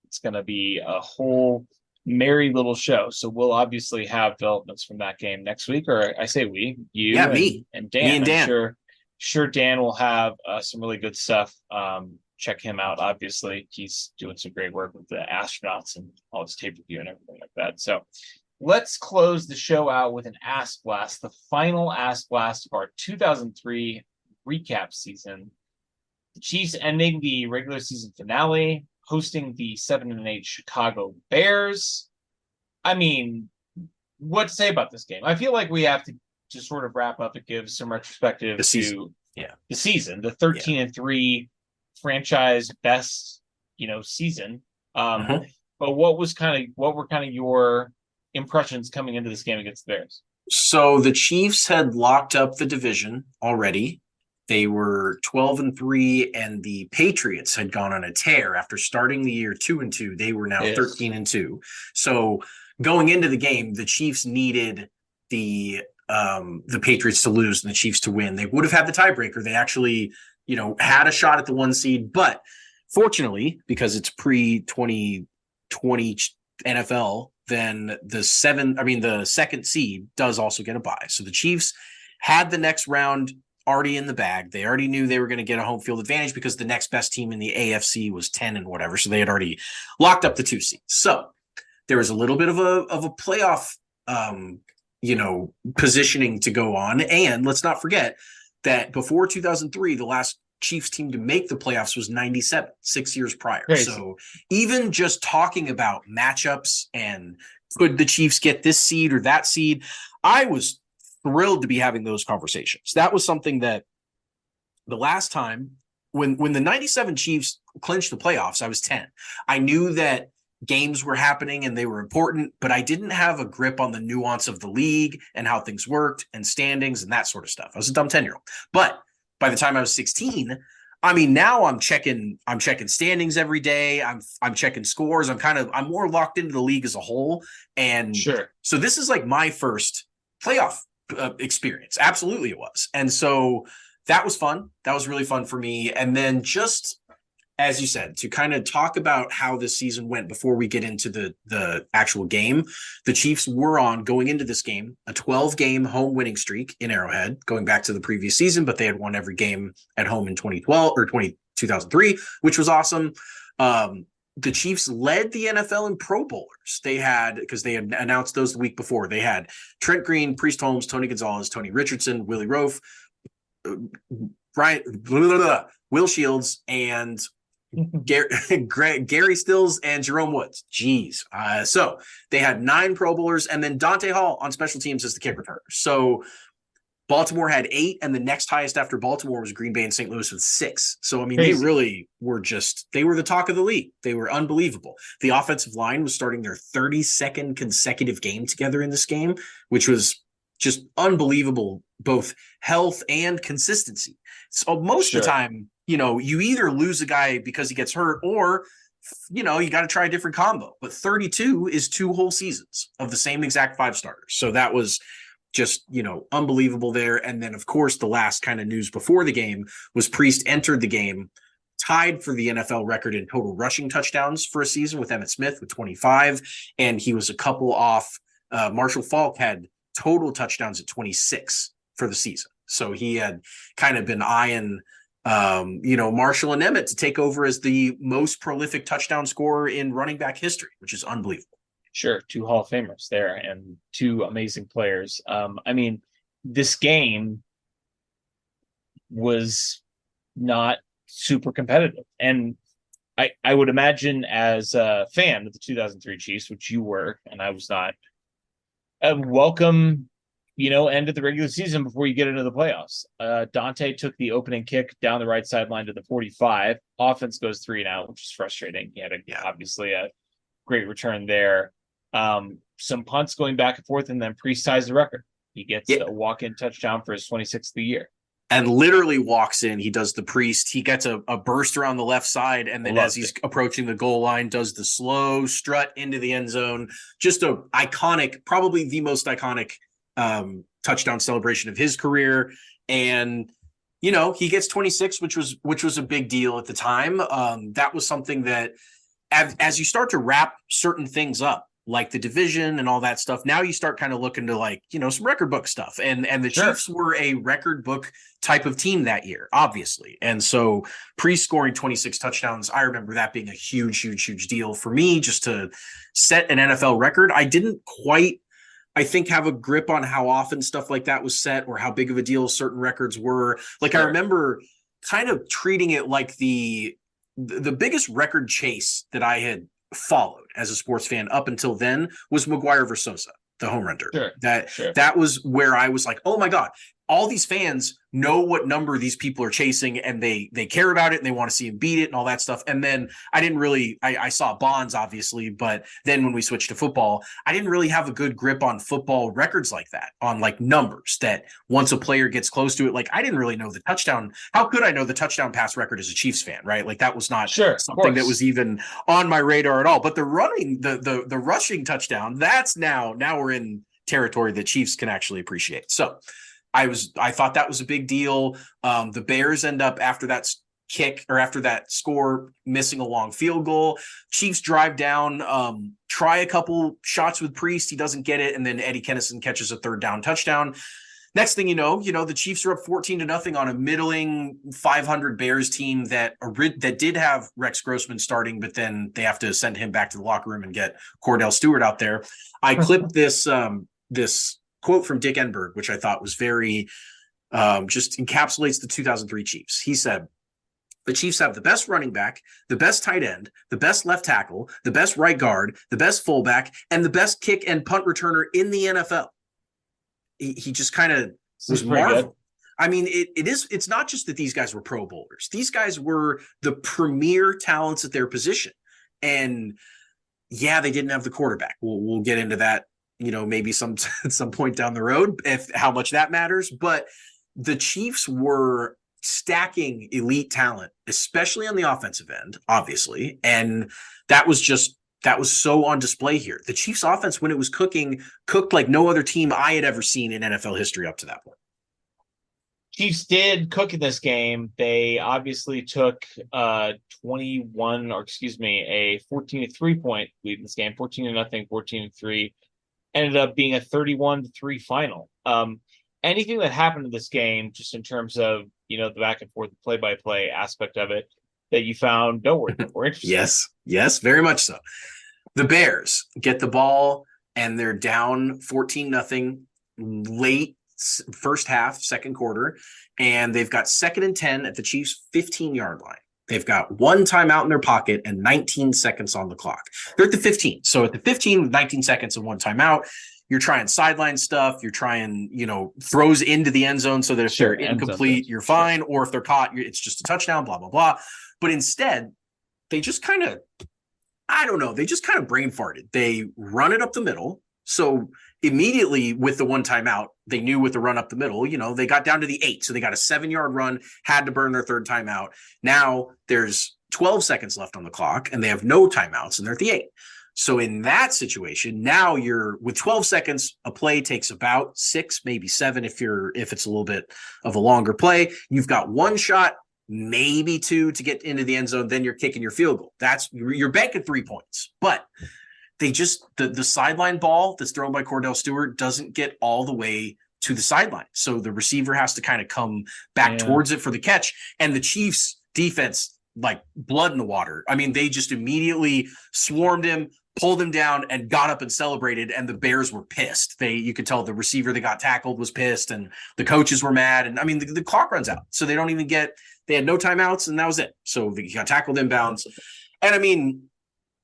It's gonna be a whole merry little show. So we'll obviously have developments from that game next week, or I say we, you, me and Dan. Me and Dan. I'm sure Dan will have some really good stuff. Check him out. Obviously, he's doing some great work with the astronauts and all his tape review and everything like that. So let's close the show out with an Ask Blast, the final Ask Blast of our 2003 recap season. The Chiefs ending the regular season finale, hosting the 7-8 Chicago Bears. What to say about this game? I feel like we have to sort of wrap up and give some retrospective to the season, the 13-3 franchise best, season. But what were kind of your impressions coming into this game against the Bears? So the Chiefs had locked up the division already. They were 12-3, and the Patriots had gone on a tear after starting the year 2-2. They were now 13-2. So going into the game, the Chiefs needed the Patriots to lose and the Chiefs to win. They would have had the tiebreaker. They actually, had a shot at the 1 seed, but fortunately, because it's pre-2020 NFL, then the second seed does also get a bye. So the Chiefs had the next round already in the bag. They already knew they were going to get a home field advantage because the next best team in the AFC was 10 and whatever. So they had already locked up the 2 seeds. So there was a little bit of a playoff, positioning to go on. And let's not forget that before 2003, the last Chiefs team to make the playoffs was 97, 6 years prior. Crazy. So even just talking about matchups and could the Chiefs get this seed or that seed, I was thrilled to be having those conversations. That was something that the last time when the 97 Chiefs clinched the playoffs, I was 10. I knew that games were happening and they were important, but I didn't have a grip on the nuance of the league and how things worked and standings and that sort of stuff. I was a dumb 10-year-old. But by the time I was 16, now I'm checking standings every day. I'm checking scores. I'm more locked into the league as a whole. And so this is like my first playoff experience. Absolutely it was. And so that was fun. That was really fun for me. And then just as you said, to kind of talk about how this season went before we get into the actual game, the Chiefs were on, going into this game, a 12-game home winning streak in Arrowhead, going back to the previous season, but they had won every game at home in 2003, which was awesome. The Chiefs led the NFL in Pro Bowlers. They had, because they had announced those the week before, they had Trent Green, Priest Holmes, Tony Gonzalez, Tony Richardson, Willie Rofe, Will Shields, and Gary Stills and Jerome Woods. Jeez. So they had 9 Pro Bowlers, and then Dante Hall on special teams as the kick returner. So Baltimore had 8, and the next highest after Baltimore was Green Bay and St. Louis with 6. So, I mean, Crazy. they really were they were the talk of the league. They were unbelievable. The offensive line was starting their 32nd consecutive game together in this game, which was just unbelievable, both health and consistency. So most of the time, you either lose a guy because he gets hurt or, you got to try a different combo. But 32 is 2 whole seasons of the same exact 5 starters. So that was just, unbelievable there. And then, of course, the last kind of news before the game was Priest entered the game tied for the NFL record in total rushing touchdowns for a season with Emmitt Smith with 25. And he was a couple off. Marshall Faulk had total touchdowns at 26 for the season. So he had kind of been eyeing, Marshall and Emmitt to take over as the most prolific touchdown scorer in running back history, which is unbelievable. Sure, 2 Hall of Famers there and 2 amazing players. I mean, this game was not super competitive. And I would imagine as a fan of the 2003 Chiefs, which you were, and I was not, a welcome, end of the regular season before you get into the playoffs. Dante took the opening kick down the right sideline to the 45. Offense goes 3 and out, which is frustrating. He had obviously a great return there. Some punts going back and forth, and then Priest ties the record. He gets a walk-in touchdown for his 26th of the year. And literally walks in. He does the Priest. He gets a burst around the left side, and then as he's approaching the goal line, does the slow strut into the end zone. Just a iconic, probably the most iconic touchdown celebration of his career. And he gets 26, which was a big deal at the time. That was something that as you start to wrap certain things up, like the division and all that stuff, now you start kind of looking to some record book stuff. And the Chiefs were a record book type of team that year, obviously. And so pre-scoring 26 touchdowns, I remember that being a huge, huge, huge deal for me, just to set an NFL record. I didn't quite, I think, have a grip on how often stuff like that was set or how big of a deal certain records were. I remember kind of treating it like the biggest record chase that I had followed as a sports fan up until then was McGuire versus Sosa, the home run derby. That was where I was like, oh my God, all these fans know what number these people are chasing, and they care about it, and they want to see him beat it and all that stuff. And then I saw Bonds, obviously, but then when we switched to football, I didn't really have a good grip on football records like that, on numbers that once a player gets close to it, I didn't really know the touchdown. How could I know the touchdown pass record as a Chiefs fan, right? That was not something that was even on my radar at all. But the rushing touchdown, that's now we're in territory that Chiefs can actually appreciate. So I thought that was a big deal. The Bears end up after that score missing a long field goal. Chiefs drive down, try a couple shots with Priest. He doesn't get it. And then Eddie Kennison catches a 3rd down touchdown. Next thing you know, the Chiefs are up 14-0 on a middling 500 Bears team that did have Rex Grossman starting, but then they have to send him back to the locker room and get Cordell Stewart out there. I clipped this quote from Dick Enberg, which I thought was very just encapsulates the 2003 Chiefs. He said, "The Chiefs have the best running back, the best tight end, the best left tackle, the best right guard, the best fullback, and the best kick and punt returner in the NFL." He just kind of was marveled. I mean, it's not just that these guys were Pro Bowlers. These guys were the premier talents at their position. And yeah, they didn't have the quarterback. We'll get into that, maybe at some point down the road, how much that matters. But the Chiefs were stacking elite talent, especially on the offensive end, obviously. And that was so on display here. The Chiefs offense, when it was cooked like no other team I had ever seen in NFL history up to that point. Chiefs did cook in this game. They obviously took a 14-3 point lead in this game, 14-0, 14-3. Ended up being a 31-3 final. Anything that happened in this game, just in terms of, the back and forth play-by-play aspect of it, that you found noteworthy or interesting? Yes, very much so. The Bears get the ball, and they're down 14-0 late first half, second quarter, and they've got 2nd and 10 at the Chiefs' 15-yard line. They've got one timeout in their pocket and 19 seconds on the clock. They're at the 15. So at the 15 with 19 seconds and one timeout, you're trying sideline stuff. You're trying, throws into the end zone so that if they're incomplete, you're fine. Or if they're caught, it's just a touchdown, blah, blah, blah. But instead, they just kind of, they just kind of brain farted. They run it up the middle. So immediately with the one timeout, they knew with the run up the middle, they got down to the 8. So they got a 7-yard run, had to burn their third timeout. Now there's 12 seconds left on the clock and they have no timeouts and they're at the 8. So in that situation, now you're with 12 seconds, a play takes about 6, maybe 7 if it's a little bit of a longer play. You've got one shot, maybe 2 to get into the end zone, then you're kicking your field goal. You're banking 3 points. But they just the sideline ball that's thrown by Cordell Stewart doesn't get all the way to the sideline. So the receiver has to kind of come back towards it for the catch. And the Chiefs defense, like blood in the water. I mean, they just immediately swarmed him, pulled him down, and got up and celebrated. And the Bears were pissed. You could tell the receiver that got tackled was pissed, and the coaches were mad. And I mean, the clock runs out, so they don't even they had no timeouts, and that was it. So they got tackled inbounds. And I mean,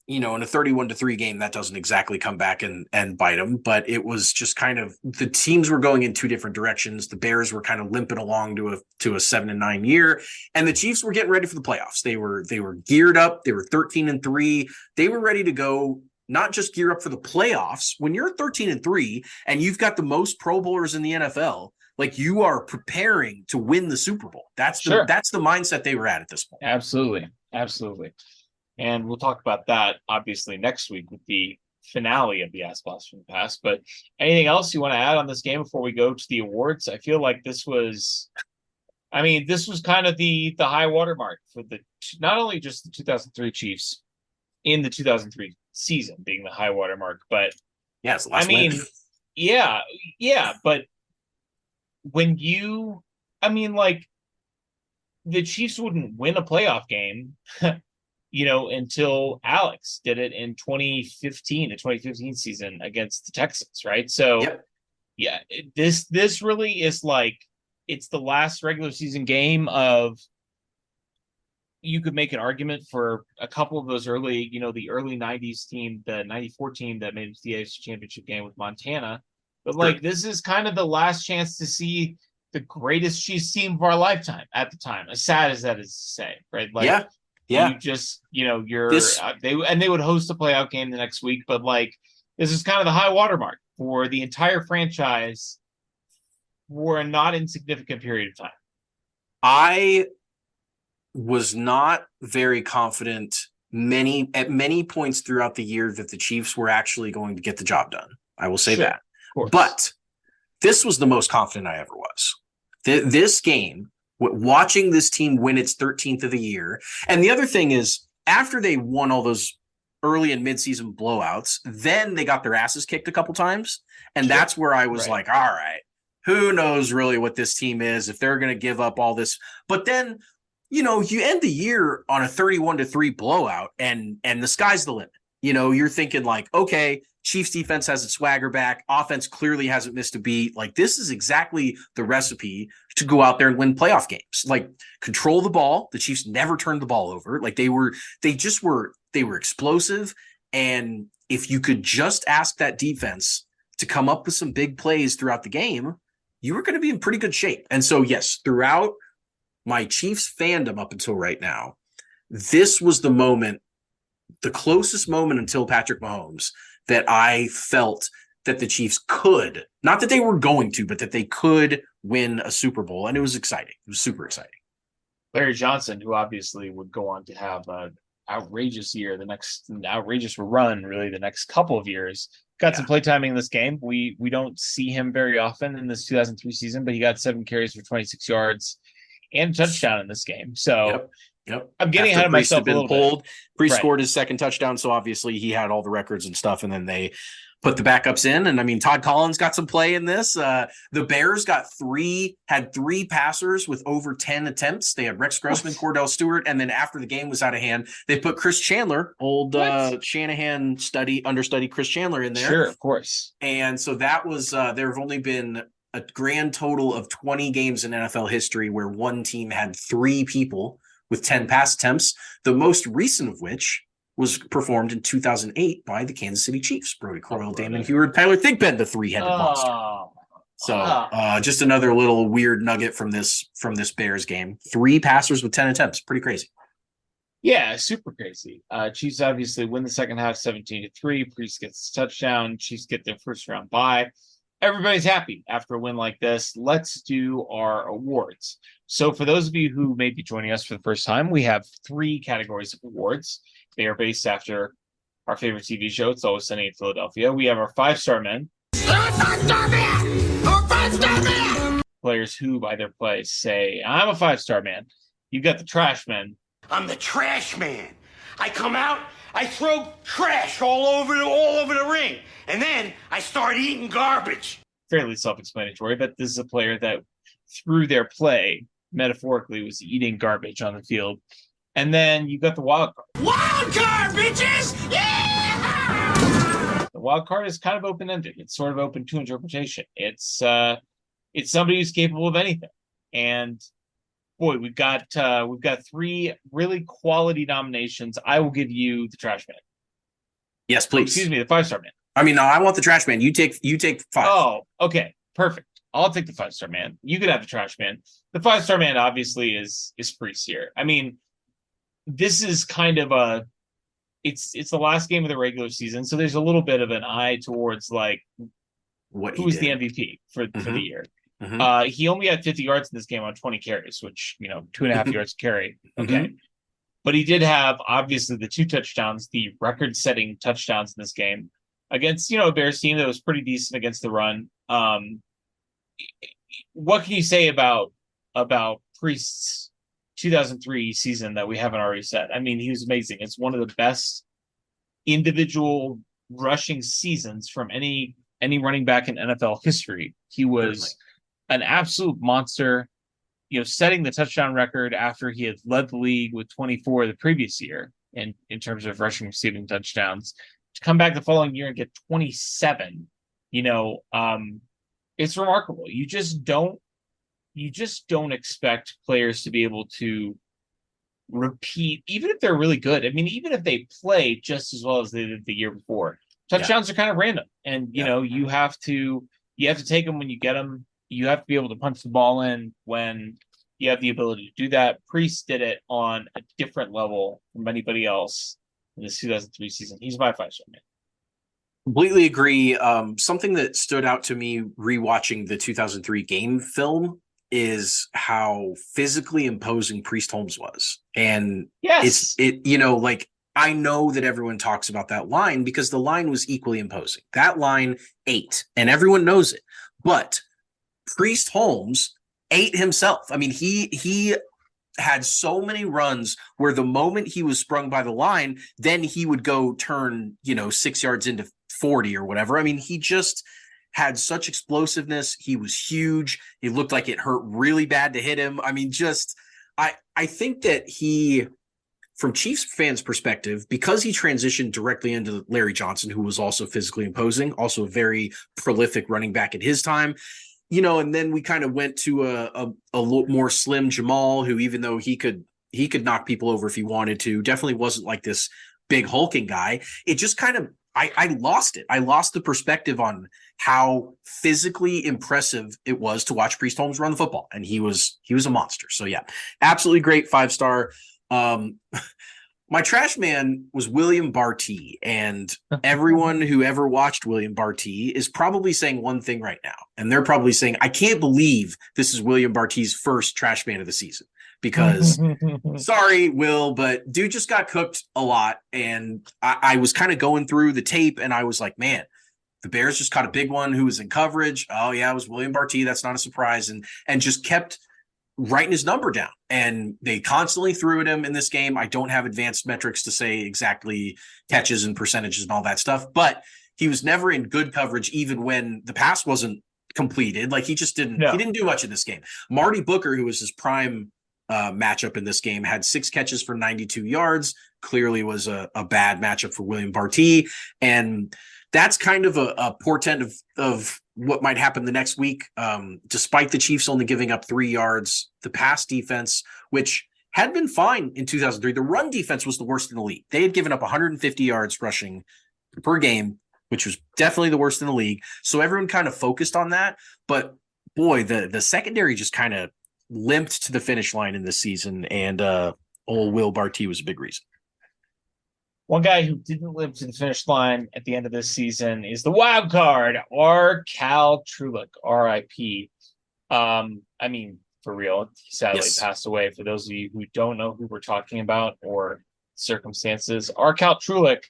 in a 31-3 game, that doesn't exactly come back and bite them, but it was just kind of the teams were going in two different directions. The Bears were kind of limping along to a 7-9 year, and the Chiefs were getting ready for the playoffs. They were geared up. They were 13-3. They were ready to go, not just gear up for the playoffs. When you're 13-3 and you've got the most Pro Bowlers in the NFL, like, you are preparing to win the Super Bowl. That's the mindset they were at this point. Absolutely. And we'll talk about that, obviously, next week with the finale of the Ask Blast from the Past. But anything else you want to add on this game before we go to the awards? I feel like this was kind of the high watermark for not only just the 2003 Chiefs in the 2003 season being the high watermark, but it's the last win. But when the Chiefs wouldn't win a playoff game until Alex did it in 2015, the 2015 season against the Texans, right? So, this really is like, it's the last regular season game of, you could make an argument for a couple of those early, the early 90s team, the 94 team that made it to the AFC Championship game with Montana. But, this is kind of the last chance to see the greatest Chiefs team of our lifetime at the time, as sad as that is to say, right? You just, they would host a playoff game the next week, but this is kind of the high watermark for the entire franchise for a not insignificant period of time. I was not very confident at many points throughout the year that the Chiefs were actually going to get the job done. I will say that. But this was the most confident I ever was. This game, watching this team win its 13th of the year. And the other thing is, after they won all those early and midseason blowouts, then they got their asses kicked a couple times. And that's where I was like, all right, who knows really what this team is, if they're going to give up all this. But then, you end the year on a 31-3 blowout, and the sky's the limit. You're thinking okay, Chiefs defense has its swagger back. Offense clearly hasn't missed a beat. This is exactly the recipe to go out there and win playoff games. Control the ball. The Chiefs never turned the ball over. They were explosive. And if you could just ask that defense to come up with some big plays throughout the game, you were going to be in pretty good shape. And so, yes, throughout my Chiefs fandom up until right now, this was the moment, the closest moment until Patrick Mahomes, that I felt that the Chiefs could, not that they were going to, but that they could win a Super Bowl. And it was exciting. It was super exciting. Larry Johnson, who obviously would go on to have an outrageous year, outrageous run, really, the next couple of years, got some play timing in this game. We don't see him very often in this 2003 season, but he got 7 carries for 26 yards and a touchdown in this game. So Yep. I'm getting ahead of myself a little bit. Priest scored his second touchdown, so obviously he had all the records and stuff, and then they put the backups in. And I mean, Todd Collins got some play in this. The Bears had three passers with over 10 attempts. They had Rex Grossman, Cordell Stewart, and then after the game was out of hand, they put Chris Chandler, Shanahan understudy Chris Chandler in there. Sure, of course. And so that was there have only been a grand total of 20 games in NFL history where one team had 3 people with 10 pass attempts, the most recent of which was performed in 2008 by the Kansas City Chiefs. Brodie Croyle, Damon Huard, Tyler Thigpen, the three-headed monster. So just another little weird nugget from this Bears game. 3 passers with 10 attempts. Pretty crazy. Yeah, super crazy. Chiefs obviously win the second half 17-3. Priest gets a touchdown. Chiefs get their first round bye. Everybody's happy after a win like this. Let's do our awards. So for those of you who may be joining us for the first time, we have 3 categories of awards. They are based after our favorite TV show, It's Always Sunny in Philadelphia. We have our 5-star men. Five-star man! Or 5-star man! Players who by their play say, I'm a 5-star man. You got the trash men. I'm the trash man. I come out, I throw trash all over the ring, and then I start eating garbage. Fairly self-explanatory, but this is a player that through their play, metaphorically, was eating garbage on the field. And then you got the wild card. Wild card, bitches! Yeah! The wild card is kind of open-ended. It's sort of open to interpretation. It's somebody who's capable of anything. And boy, we've got 3 really quality nominations. I will give you the trash man. Yes, please. Excuse me, the 5-star man. I mean, no, I want the trash man. You take 5. Oh, okay, perfect. I'll take the 5-star man. You could have the trash man. The 5-star man obviously is Priest here. I mean, this is kind of it's the last game of the regular season, so there's a little bit of an eye towards like who's the MVP for the year. Mm-hmm. He only had 50 yards in this game on 20 carries, which, 2.5 yards carry. Okay. Mm-hmm. But he did have, obviously, the 2 touchdowns, the record-setting touchdowns in this game against, a Bears team that was pretty decent against the run. What can you say about Priest's 2003 season that we haven't already said? I mean, he was amazing. It's one of the best individual rushing seasons from any running back in NFL history. He was an absolute monster, setting the touchdown record after he had led the league with 24 the previous year in terms of rushing receiving touchdowns. To come back the following year and get 27, it's remarkable. You just don't expect players to be able to repeat, even if they're really good. I mean, even if they play just as well as they did the year before. Touchdowns are kind of random, and you have to take them when you get them. You have to be able to punch the ball in when you have the ability to do that. Priest did it on a different level from anybody else in this 2003 season. He's my 5-star man. Completely agree. Something that stood out to me rewatching the 2003 game film is how physically imposing Priest Holmes was. And yes, I know that everyone talks about that line because the line was equally imposing. That line ate, and everyone knows it. But Priest Holmes ate himself. I mean, he had so many runs where the moment he was sprung by the line, then he would go turn, 6 yards into 40 or whatever. I mean, he just had such explosiveness. He was huge. He looked like it hurt really bad to hit him. I mean, I think that he, from Chiefs fans' perspective, because he transitioned directly into Larry Johnson, who was also physically imposing, also a very prolific running back at his time, and then we kind of went to a little more slim Jamal, who, even though he could knock people over if he wanted to, definitely wasn't like this big hulking guy. It just kind of, I lost it. I lost the perspective on how physically impressive it was to watch Priest Holmes run the football. And he was a monster. So yeah, absolutely great 5-star. My trash man was William Barty, and everyone who ever watched William Barty is probably saying one thing right now. And they're probably saying, I can't believe this is William Barty's first trash man of the season, because sorry, Will, but dude just got cooked a lot. And I was kind of going through the tape and I was like, man, the Bears just caught a big one who was in coverage. Oh yeah, it was William Barty. That's not a surprise. And just kept writing his number down, and they constantly threw at him in this game. I don't have advanced metrics to say exactly catches and percentages and all that stuff, but he was never in good coverage, even when the pass wasn't completed. Like, he just didn't do much in this game. Marty Booker, who was his prime matchup in this game, had 6 catches for 92 yards. Clearly was a bad matchup for William Barty. And that's kind of a portent of what might happen the next week. Despite the Chiefs only giving up 3 yards, the pass defense, which had been fine in 2003. The run defense was the worst in the league. They had given up 150 yards rushing per game, which was definitely the worst in the league. So everyone kind of focused on that. But boy, the secondary just kind of limped to the finish line in this season. And old Will Barty was a big reason. One guy who didn't live to the finish line at the end of this season is the wild card, Cal Trulick, RIP. I mean, for real, he sadly passed away. For those of you who don't know who we're talking about or circumstances, Cal Trulick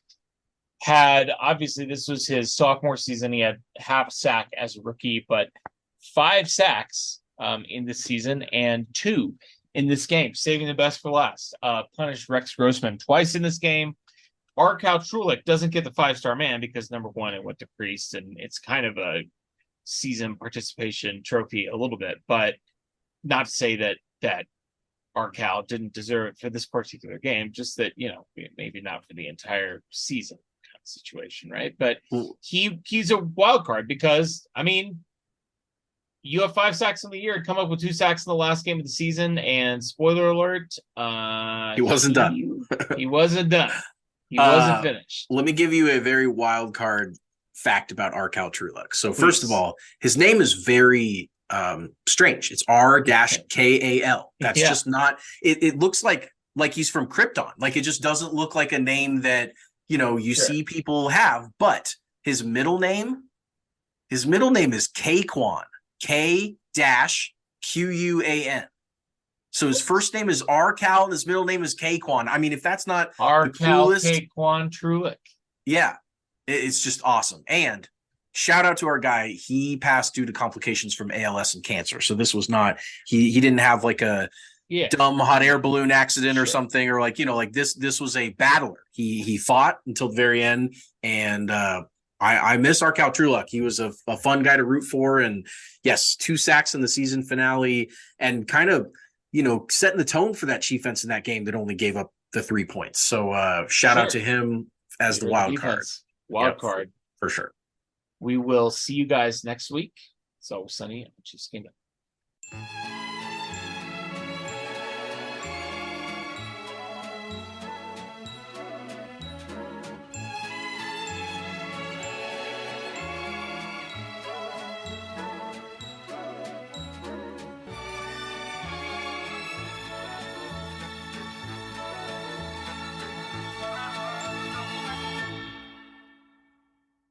had, obviously, this was his sophomore season. He had half a sack as a rookie, but 5 sacks in this season and 2 in this game, saving the best for last. Punished Rex Grossman twice in this game. Cal Trulick doesn't get the 5-star man because, number one, it went to Priest, and it's kind of a season participation trophy a little bit, but not to say that Cal didn't deserve it for this particular game, just that, maybe not for the entire season kind of situation, right? But he's a wild card because, I mean, you have 5 sacks in the year, come up with 2 sacks in the last game of the season, and spoiler alert, he wasn't done. He wasn't done. He wasn't finished. Let me give you a very wild card fact about Cal Trulick. So first of all, his name is very strange. It's R-Kal. That's just not, it looks like he's from Krypton. Like, it just doesn't look like a name that, you see people have, but his middle name is Kquan, K-Quan. So his first name is Cal and his middle name is Kquan. I mean, if that's not the coolest, Kquan Trulick. Yeah, it's just awesome. And shout out to our guy. He passed due to complications from ALS and cancer. So this was not, he didn't have like a dumb hot air balloon accident or something, or this was a battler. He fought until the very end. And I miss Cal Trulick. He was a fun guy to root for. And yes, 2 sacks in the season finale and kind of, setting the tone for that Chiefs in that game that only gave up the 3 points. So shout out to him as the wild card. Wild card. For sure. We will see you guys next week. It's always sunny. Chiefs Kingdom.